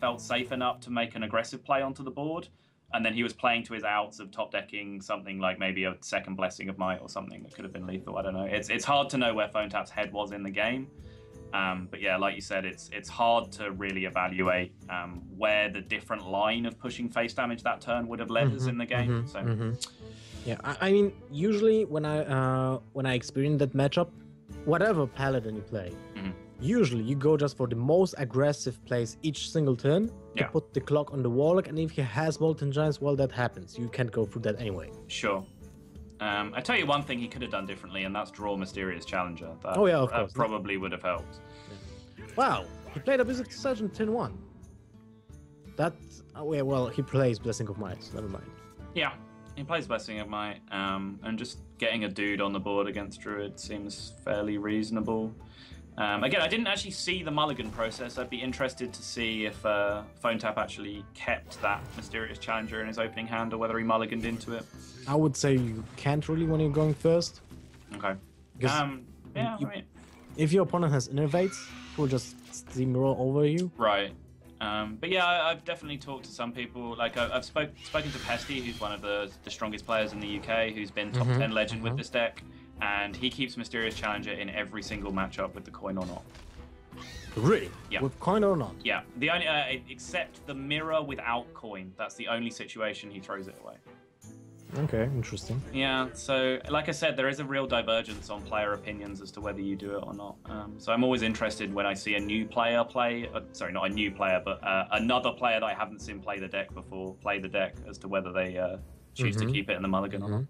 felt safe enough to make an aggressive play onto the board, and then he was playing to his outs of top decking something like maybe a second Blessing of Might or something that could have been lethal. I don't know. It's hard to know where Phonetap's head was in the game, but yeah, like you said, it's hard to really evaluate where the different line of pushing face damage that turn would have led us in the game. Yeah, I mean, usually when I experience that matchup, whatever Paladin you play. Usually you go just for the most aggressive plays each single turn to put the clock on the Warlock, and if he has Molten Giants, well, that happens. You can't go through that anyway. Sure. I tell you one thing he could have done differently, and that's draw Mysterious Challenger. That, of course. That probably would have helped. Yeah. Wow, he played Abyss of Surgeon turn 1. Well, he plays Blessing of Might, never mind. Yeah, he plays Blessing of Might, and just getting a dude on the board against Druid seems fairly reasonable. Again, I didn't actually see the mulligan process. I'd be interested to see if Phonetap actually kept that Mysterious Challenger in his opening hand, or whether he mulliganed into it. I would say you can't really when you're going first. Okay. Right. If your opponent has Innervates, he'll just steamroll over you. Right. But yeah, I've definitely talked to some people. Like I've spoken to Pesty, who's one of the strongest players in the UK, who's been top 10 legend with this deck. And he keeps Mysterious Challenger in every single matchup with the coin or not. Really? Yeah. With coin or not? Yeah. The only except the mirror without coin. That's the only situation he throws it away. Okay, interesting. Yeah. So, like I said, there is a real divergence on player opinions as to whether you do it or not. So I'm always interested when I see a new player play. Sorry, not a new player, but another player that I haven't seen play the deck before play the deck, as to whether they choose to keep it in the mulligan or not.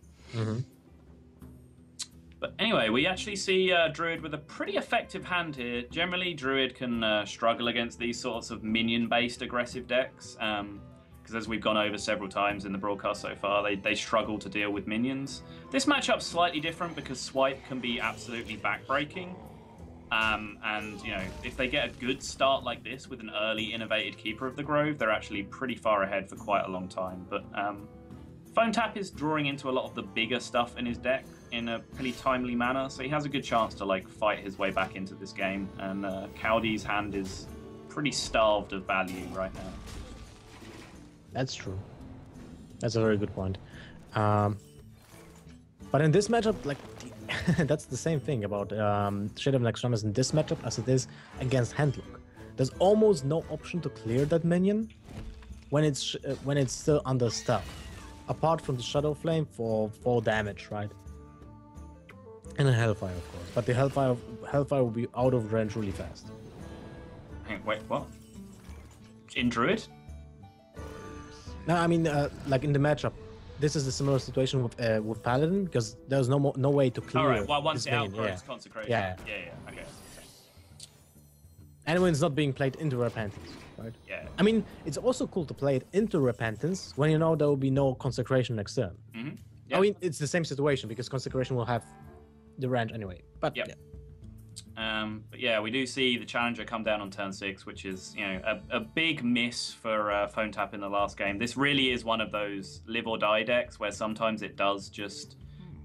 But anyway, we actually see Druid with a pretty effective hand here. Generally, Druid can struggle against these sorts of minion-based aggressive decks, because as we've gone over several times in the broadcast so far, they struggle to deal with minions. This matchup's slightly different because Swipe can be absolutely backbreaking. And, if they get a good start like this with an early innovated Keeper of the Grove, they're actually pretty far ahead for quite a long time. But Phonetap is drawing into a lot of the bigger stuff in his deck in a pretty timely manner, so he has a good chance to fight his way back into this game. And Kaldi's hand is pretty starved of value right now. That's true. That's a very good point. But in this matchup, that's the same thing about Shade of Nextremis in this matchup as it is against Handlock. There's almost no option to clear that minion when it's still under stuff, apart from the Shadow Flame for 4 damage, right? And a Hellfire, of course. But the Hellfire will be out of range really fast. Wait, what? In Druid? No, I mean, like in the matchup, this is a similar situation with Paladin, because there's no way to clear. All right. Well, once this the minion. Outpour's Consecration. Yeah. Okay. And when it's not being played into Repentance, right? Yeah. I mean, it's also cool to play it into Repentance when you know there will be no Consecration next turn. Yeah. I mean, it's the same situation because Consecration will have the range anyway. But yeah. But yeah, we do see the Challenger come down on turn 6, which is a big miss for Phonetap in the last game. This really is one of those live or die decks where sometimes it does just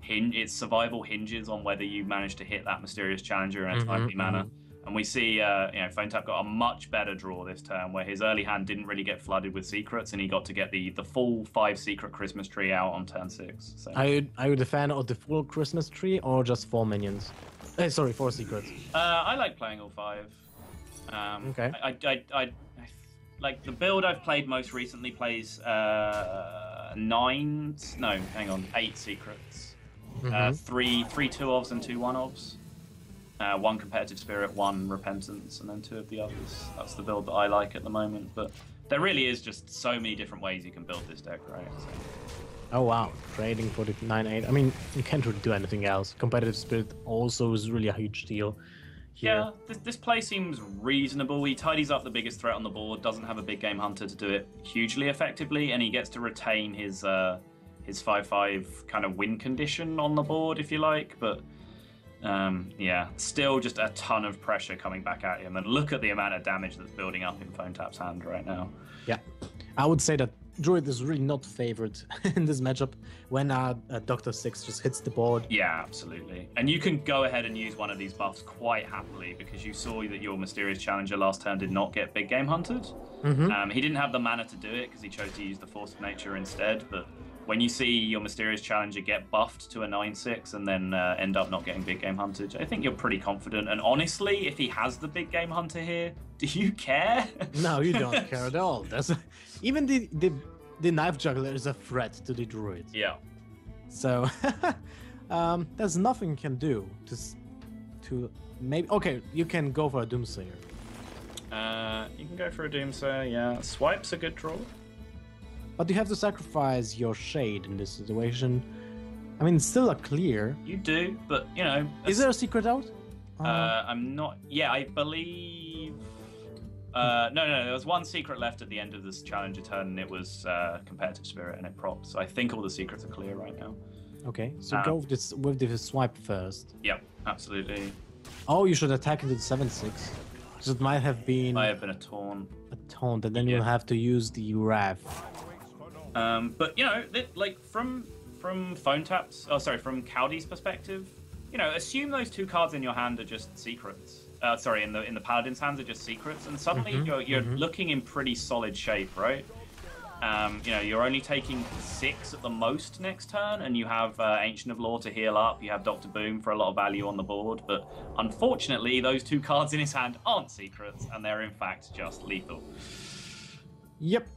its survival hinges on whether you manage to hit that Mysterious Challenger in a timely manner. And we see, Phonetap got a much better draw this turn, where his early hand didn't really get flooded with secrets, and he got to get the full 5 secret Christmas tree out on turn 6. So. Are you a fan of the full Christmas tree or just 4 minions? Sorry, 4 secrets. I like playing all 5. Okay. I like the build I've played most recently plays 8 secrets, 3 2-ofs and 2 1-ofs. 1 competitive spirit, 1 repentance, and then 2 of the others. That's the build that I like at the moment. But there really is just so many different ways you can build this deck, right? So. Oh wow, trading for the 9-8. I mean, you can't really do anything else. Competitive spirit also is really a huge deal here. Yeah, this play seems reasonable. He tidies up the biggest threat on the board, doesn't have a big game hunter to do it hugely effectively, and he gets to retain his 5-5 kind of win condition on the board, if you like. But yeah, still just a ton of pressure coming back at him. And look at the amount of damage that's building up in Phonetap's hand right now. Yeah, I would say that Druid is really not favored in this matchup when Dr. Six just hits the board. Yeah, absolutely. And you can go ahead and use one of these buffs quite happily because you saw that your Mysterious Challenger last turn did not get big game hunted. He didn't have the mana to do it because he chose to use the Force of Nature instead, but when you see your Mysterious Challenger get buffed to a 9-6 and then end up not getting big game hunted, I think you're pretty confident. And honestly, if he has the big game hunter here, do you care? No, you don't care at all. Even the Knife Juggler is a threat to the Druid. Yeah. So there's nothing you can do to maybe... Okay, you can go for a Doomsayer. You can go for a Doomsayer, yeah. Swipe's a good draw. But you have to sacrifice your Shade in this situation. I mean, it's still a clear. You do, but, you know... Is there a secret out? I'm not... Yeah, I believe... No, there was one secret left at the end of this Challenger turn, and it was Competitive Spirit, and it propped. So I think all the secrets are clear right now. Okay, so go with the swipe first. Yep, absolutely. Oh, you should attack into the 7-6. So it might have been... Might have been a taunt. A taunt, and then you'll have to use the Wrath. But, you know, like, from Phonetap's... Oh, sorry, from Kaldi's perspective, you know, assume those two cards in your hand are just secrets. Sorry, in the Paladin's hands are just secrets, and suddenly you're looking in pretty solid shape, right? You know, you're only taking 6 at the most next turn, and you have Ancient of Law to heal up, you have Dr. Boom for a lot of value on the board, but unfortunately, those two cards in his hand aren't secrets, and they're in fact just lethal. Yep,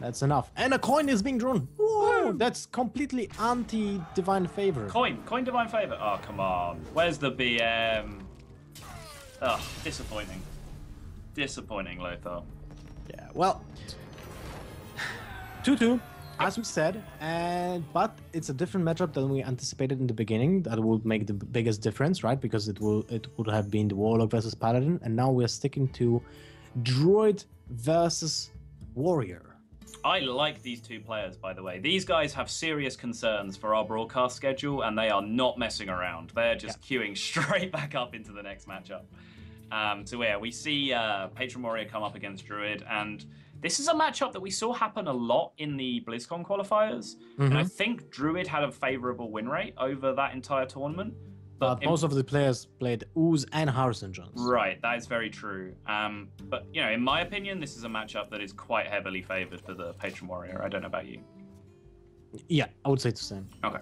that's enough. And a coin is being drawn. Whoa, that's completely anti-Divine Favor. Coin Divine Favor? Oh, come on. Where's the BM? Ugh, disappointing. Disappointing, Lothar. Yeah, well, 2-2, as we said, but it's a different matchup than we anticipated in the beginning. That would make the biggest difference, right? Because it would have been the Warlock versus Paladin, and now we're sticking to Druid versus Warrior. I like these two players, by the way. These guys have serious concerns for our broadcast schedule, and they are not messing around. They're just queuing straight back up into the next matchup. So yeah, we see Patron Warrior come up against Druid, and this is a matchup that we saw happen a lot in the BlizzCon qualifiers. And I think Druid had a favorable win rate over that entire tournament. But most of the players played Ooze and Harrison Jones. Right, that is very true. But, you know, in my opinion, this is a matchup that is quite heavily favored for the Patron Warrior. I don't know about you. Yeah, I would say the same. Okay.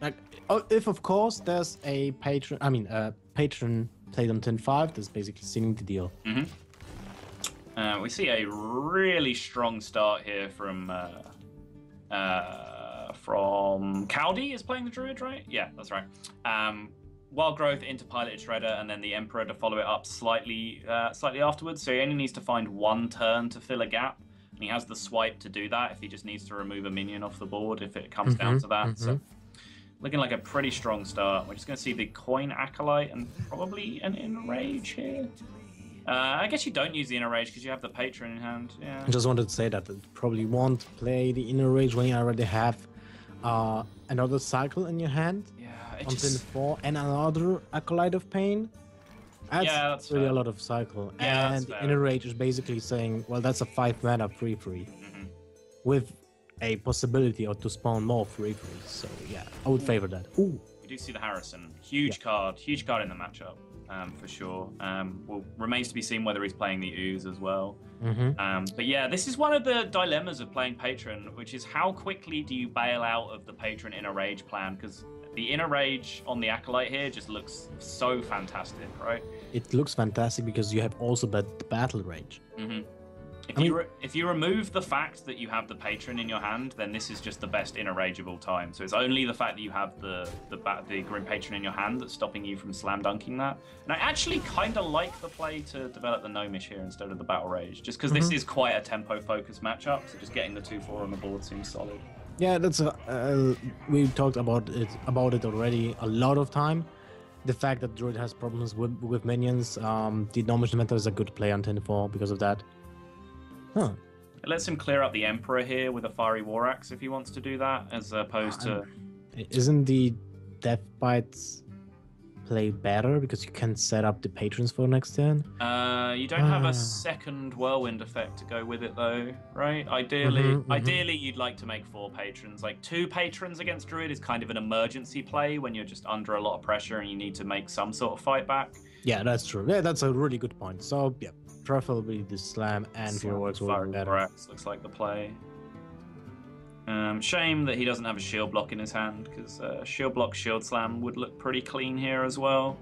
Like, if, of course, there's a Patron... I mean, Patron played on 10-5, that's basically sealing the deal. We see a really strong start here from Kaldi is playing the Druid, right? Yeah, that's right. Wild Growth into Piloted Shredder, and then the Emperor to follow it up slightly afterwards. So he only needs to find one turn to fill a gap, and he has the swipe to do that if he just needs to remove a minion off the board if it comes down to that. So looking like a pretty strong start. We're just going to see the Coin Acolyte and probably an Enrage here. I guess you don't use the Inner Rage because you have the Patron in hand. Yeah. I just wanted to say that you probably won't play the Inner Rage when you already have another cycle in your hand. Yeah, on 10-4 and another Acolyte of Pain. That's really fair. A lot of cycle. Yeah, and Inner Rage is basically saying, well, that's a 5 mana free with a possibility to spawn more free. So yeah, I would favor that. Ooh. We do see the Harrison. Huge card in the matchup. For sure. Well, remains to be seen whether he's playing the Ooze as well. But yeah, this is one of the dilemmas of playing Patron, which is how quickly do you bail out of the Patron Inner Rage plan? Because the Inner Rage on the Acolyte here just looks so fantastic, right? It looks fantastic because you have also the Battle Rage. If you remove the fact that you have the Patron in your hand, then this is just the best Inner Rage of all time. So it's only the fact that you have the Grim Patron in your hand that's stopping you from slam dunking that. And I actually kind of like the play to develop the Gnomish here instead of the Battle Rage, just because this is quite a tempo-focused matchup. So just getting the 2-4 on the board seems solid. Yeah, that's we talked about it already a lot of time. The fact that Druid has problems with minions, the Gnomish Mentor is a good play on 10-4 because of that. Huh. It lets him clear up the Emperor here with a Fiery War Axe if he wants to do that, as opposed to... Isn't the Death Bites play better because you can set up the patrons for next turn? You don't have a second Whirlwind effect to go with it, though, right? Ideally, you'd like to make 4 patrons. Like 2 patrons against Druid is kind of an emergency play when you're just under a lot of pressure and you need to make some sort of fight back. Yeah, that's true. Yeah, that's a really good point. So yeah, preferably the Slam and Fireworks will be better. Looks like the play. Shame that he doesn't have a shield block in his hand, because shield block, shield slam would look pretty clean here as well.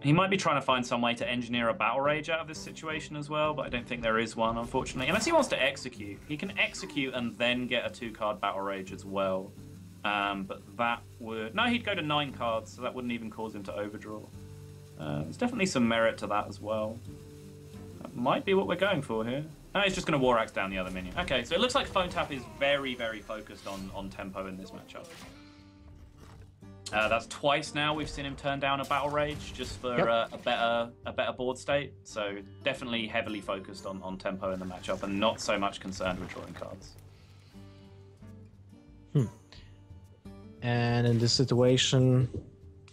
He might be trying to find some way to engineer a battle rage out of this situation as well, but I don't think there is one, unfortunately. Unless he wants to execute. He can execute and then get a 2-card battle rage as well. But that would... No, he'd go to 9 cards, so that wouldn't even cause him to overdraw. There's definitely some merit to that as well. That might be what we're going for here. No, he's just going to War Axe down the other minion. Okay, so it looks like Phonetap is very, very focused on tempo in this matchup. That's twice now we've seen him turn down a Battle Rage just for a better board state. So definitely heavily focused on tempo in the matchup and not so much concerned with drawing cards. And in this situation,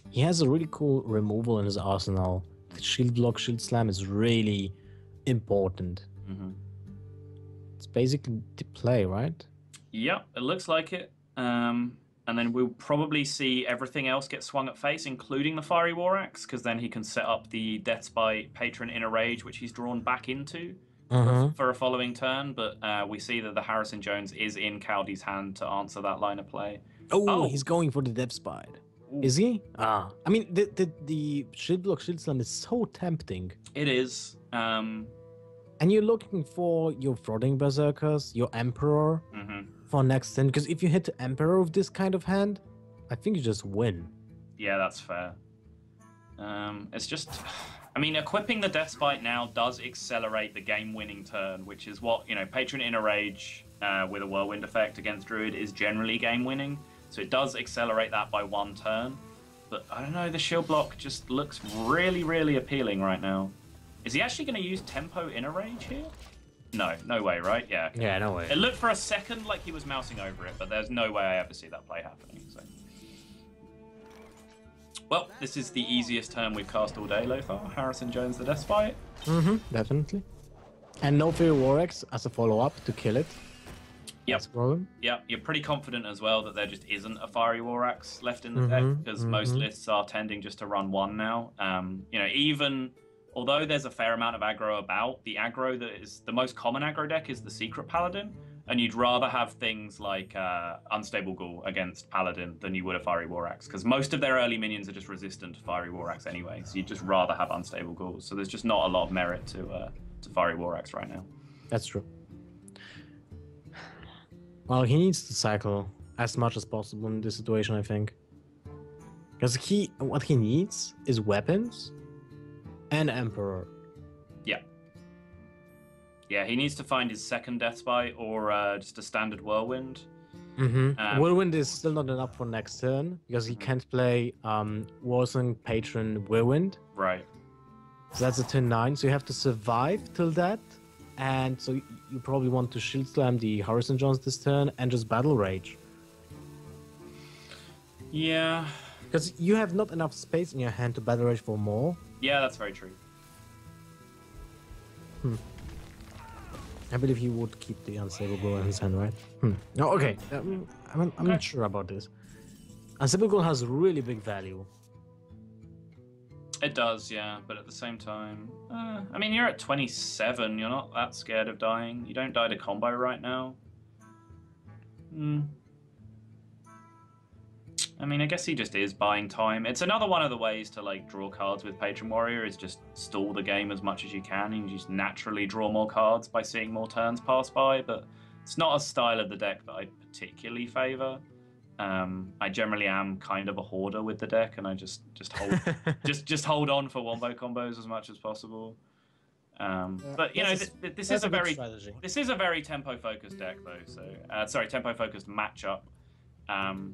he has a really cool removal in his arsenal. The shield block, shield slam is really important. It's basically the play, right? Yep, it looks like it. And then we'll probably see everything else get swung at face, including the Fiery War Axe, because then he can set up the Death's Bite Patron Inner Rage, which he's drawn back into for a following turn. But we see that the Harrison Jones is in Kaldi's hand to answer that line of play. Oh, he's going for the Death's Bite. Is he? I mean, the shield block, shield slam is so tempting. It is. And you're looking for your Frothing Berserkers, your Emperor for next turn. Because if you hit the Emperor with this kind of hand, I think you just win. Yeah, that's fair. It's just... I mean, equipping the Death's Bite now does accelerate the game-winning turn, which is what, Patron Inner Rage with a Whirlwind effect against Druid is generally game-winning. So it does accelerate that by 1 turn. But I don't know, the shield block just looks really, really appealing right now. Is he actually going to use Tempo Inner Rage here? No, no way, right? Yeah. Okay. Yeah, no way. It looked for a second like he was mousing over it, but there's no way I ever see that play happening. So. Well, this is the easiest turn we've cast all day, Lothar. Harrison Jones, the Death Spite. Definitely. And no Fiery War Axe as a follow-up to kill it. Yep. That's a problem. Yep, you're pretty confident as well that there just isn't a Fiery War Axe left in the deck, because most lists are tending just to run 1 now. Even... Although there's a fair amount of aggro about, the aggro that is the most common aggro deck is the Secret Paladin, and you'd rather have things like Unstable Ghoul against Paladin than you would a Fiery War Axe, because most of their early minions are just resistant to Fiery War Axe anyway, so you'd just rather have Unstable Ghouls. So there's just not a lot of merit to Fiery War Axe right now. That's true. Well, he needs to cycle as much as possible in this situation, I think. Because what he needs is weapons and Emperor. Yeah. Yeah, he needs to find his second Death Bite or just a standard Whirlwind. Whirlwind is still not enough for next turn because he can't play Warsong Patron Whirlwind. Right. So that's a turn 9, so you have to survive till that. And so you probably want to Shield Slam the Harrison Jones this turn and just Battle Rage. Yeah. Because you have not enough space in your hand to Battle Rage for more. Yeah, that's very true. I believe he would keep the Unstable Ghoul in his hand, right? No, okay. I'm not sure about this. Unstable Ghoul has really big value. It does, yeah, but at the same time... I mean, you're at 27. You're not that scared of dying. You don't die to combo right now. I mean, I guess he just is buying time. It's another one of the ways to draw cards with Patron Warrior is just stall the game as much as you can and you just naturally draw more cards by seeing more turns pass by, but it's not a style of the deck that I particularly favor. I generally am kind of a hoarder with the deck and I just hold just hold on for wombo combos as much as possible. But you know, this is a very strategy. this is a very tempo focused deck though. So sorry, tempo focused matchup.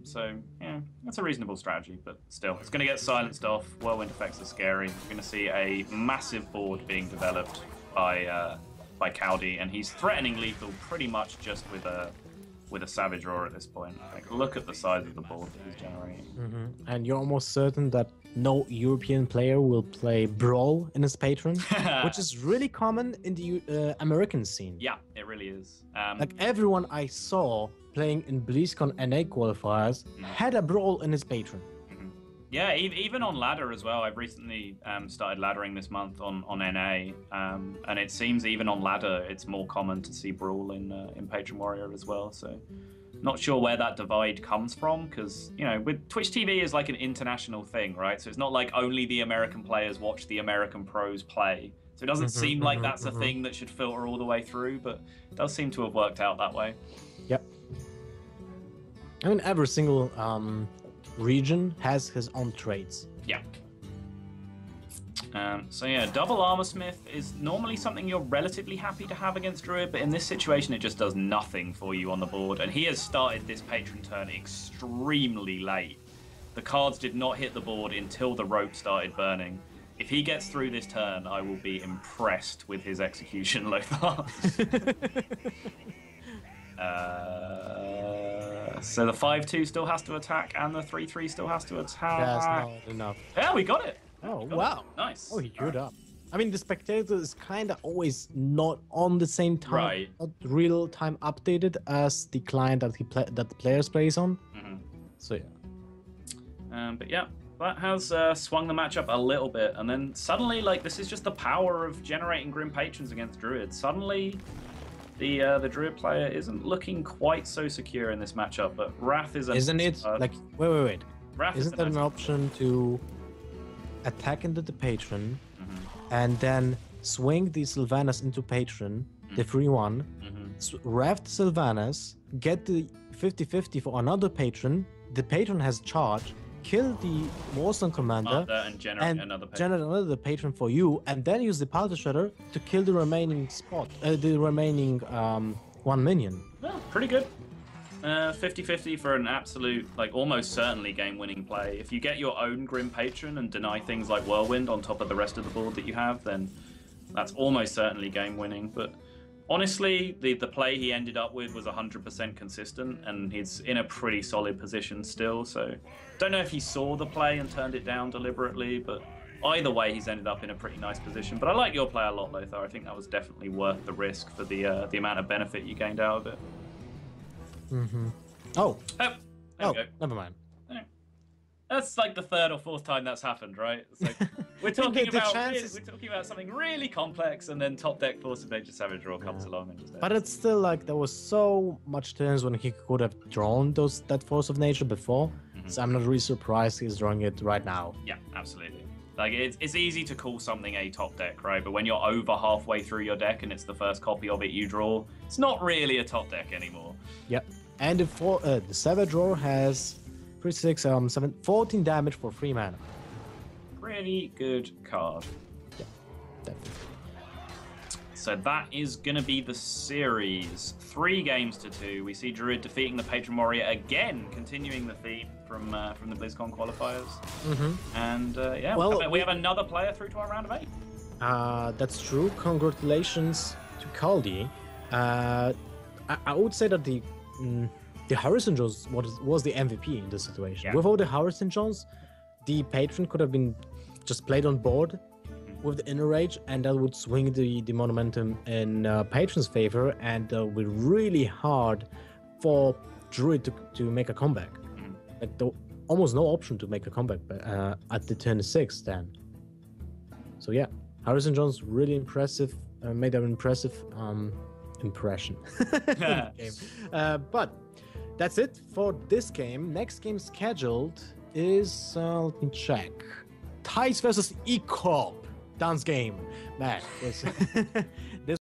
So yeah, that's a reasonable strategy, but still, it's going to get silenced off. Whirlwind effects are scary. We're going to see a massive board being developed by Kaldi, and he's threatening lethal pretty much just with a Savage Roar at this point. Like, look at the size of the board that he's generating. And you're almost certain that no European player will play Brawl in his patron, which is really common in the American scene. Yeah, it really is. Like everyone I saw playing in BlizzCon NA qualifiers had a Brawl in his patron. Yeah, even on ladder as well. I've recently started laddering this month on NA, and it seems even on ladder it's more common to see Brawl in Patron Warrior as well. So, not sure where that divide comes from, because you know, with Twitch TV is like an international thing, right? So it's not like only the American players watch the American pros play. So it doesn't seem like that's a thing that should filter all the way through, but it does seem to have worked out that way. Yep. I mean, every single region has his own traits. Yeah. So yeah, double Armor Smith is normally something you're relatively happy to have against Druid, but in this situation it just does nothing for you on the board, and he has started this patron turn extremely late. The cards did not hit the board until the rope started burning. If he gets through this turn, I will be impressed with his execution, Lothar. So the 5-2 still has to attack, and the 3-3 still has to attack. That's not enough. Yeah, we got it. Oh, wow. Nice. Oh, he queued up. I mean, the spectator is kind of always not on the same time, right? Not real time updated as the client that the players plays on. So yeah. But yeah, that has swung the matchup a little bit, and then suddenly, like, this is just the power of generating Grim Patrons against Druids. Suddenly, the Druid player isn't looking quite so secure in this matchup, but Wrath is Isn't it? Like, wait. Wrath isn't that an option to attack into the patron and then swing the Sylvanas into patron, the free one, Wrath Sylvanas, get the 50-50 for another patron, the patron has charge, kill the Warstone commander, and generate another patron for you, and then use the Pulse Shredder to kill the remaining the remaining 1 minion. Yeah, pretty good. 50-50 for an absolute, like, almost certainly game-winning play. If you get your own Grim Patron and deny things like Whirlwind on top of the rest of the board that you have, then that's almost certainly game-winning. But honestly, the play he ended up with was 100% consistent, and he's in a pretty solid position still. So don't know if he saw the play and turned it down deliberately, but either way, he's ended up in a pretty nice position. But I like your play a lot, Lothar. I think that was definitely worth the risk for the amount of benefit you gained out of it. Oh, there we go. Never mind. That's like the third or fourth time that's happened, right? It's like we're talking about something really complex, and then top deck Force of Nature Savage Roar comes along and just. But it's still like there was so much turns when he could have drawn that Force of Nature before, so I'm not really surprised he's drawing it right now. Yeah, absolutely. Like, it's easy to call something a top deck, right? But when you're over halfway through your deck and it's the first copy of it you draw, it's not really a top deck anymore. Yep. And the Savage Roar has 14 damage for 3 mana. Pretty good card. Yeah, definitely. So that is going to be the series. 3 games to 2. We see Druid defeating the Patron Warrior again, continuing the theme from the BlizzCon qualifiers. And yeah, well, we have another player through to our round of 8. That's true. Congratulations to Kaldi. I would say that the Harrison Jones was the MVP in this situation. Yeah. Without the Harrison Jones, the Patron could have been just played on board with the Inner Rage, and that would swing the momentum in Patron's favor, and be really hard for Druid to make a comeback. Like, almost no option to make a comeback at the turn 6 then. So yeah, Harrison Jones really impressive, made an impressive impression. But that's it for this game. Next game scheduled is, let me check, Tides versus E-Corp. Dance game. Man,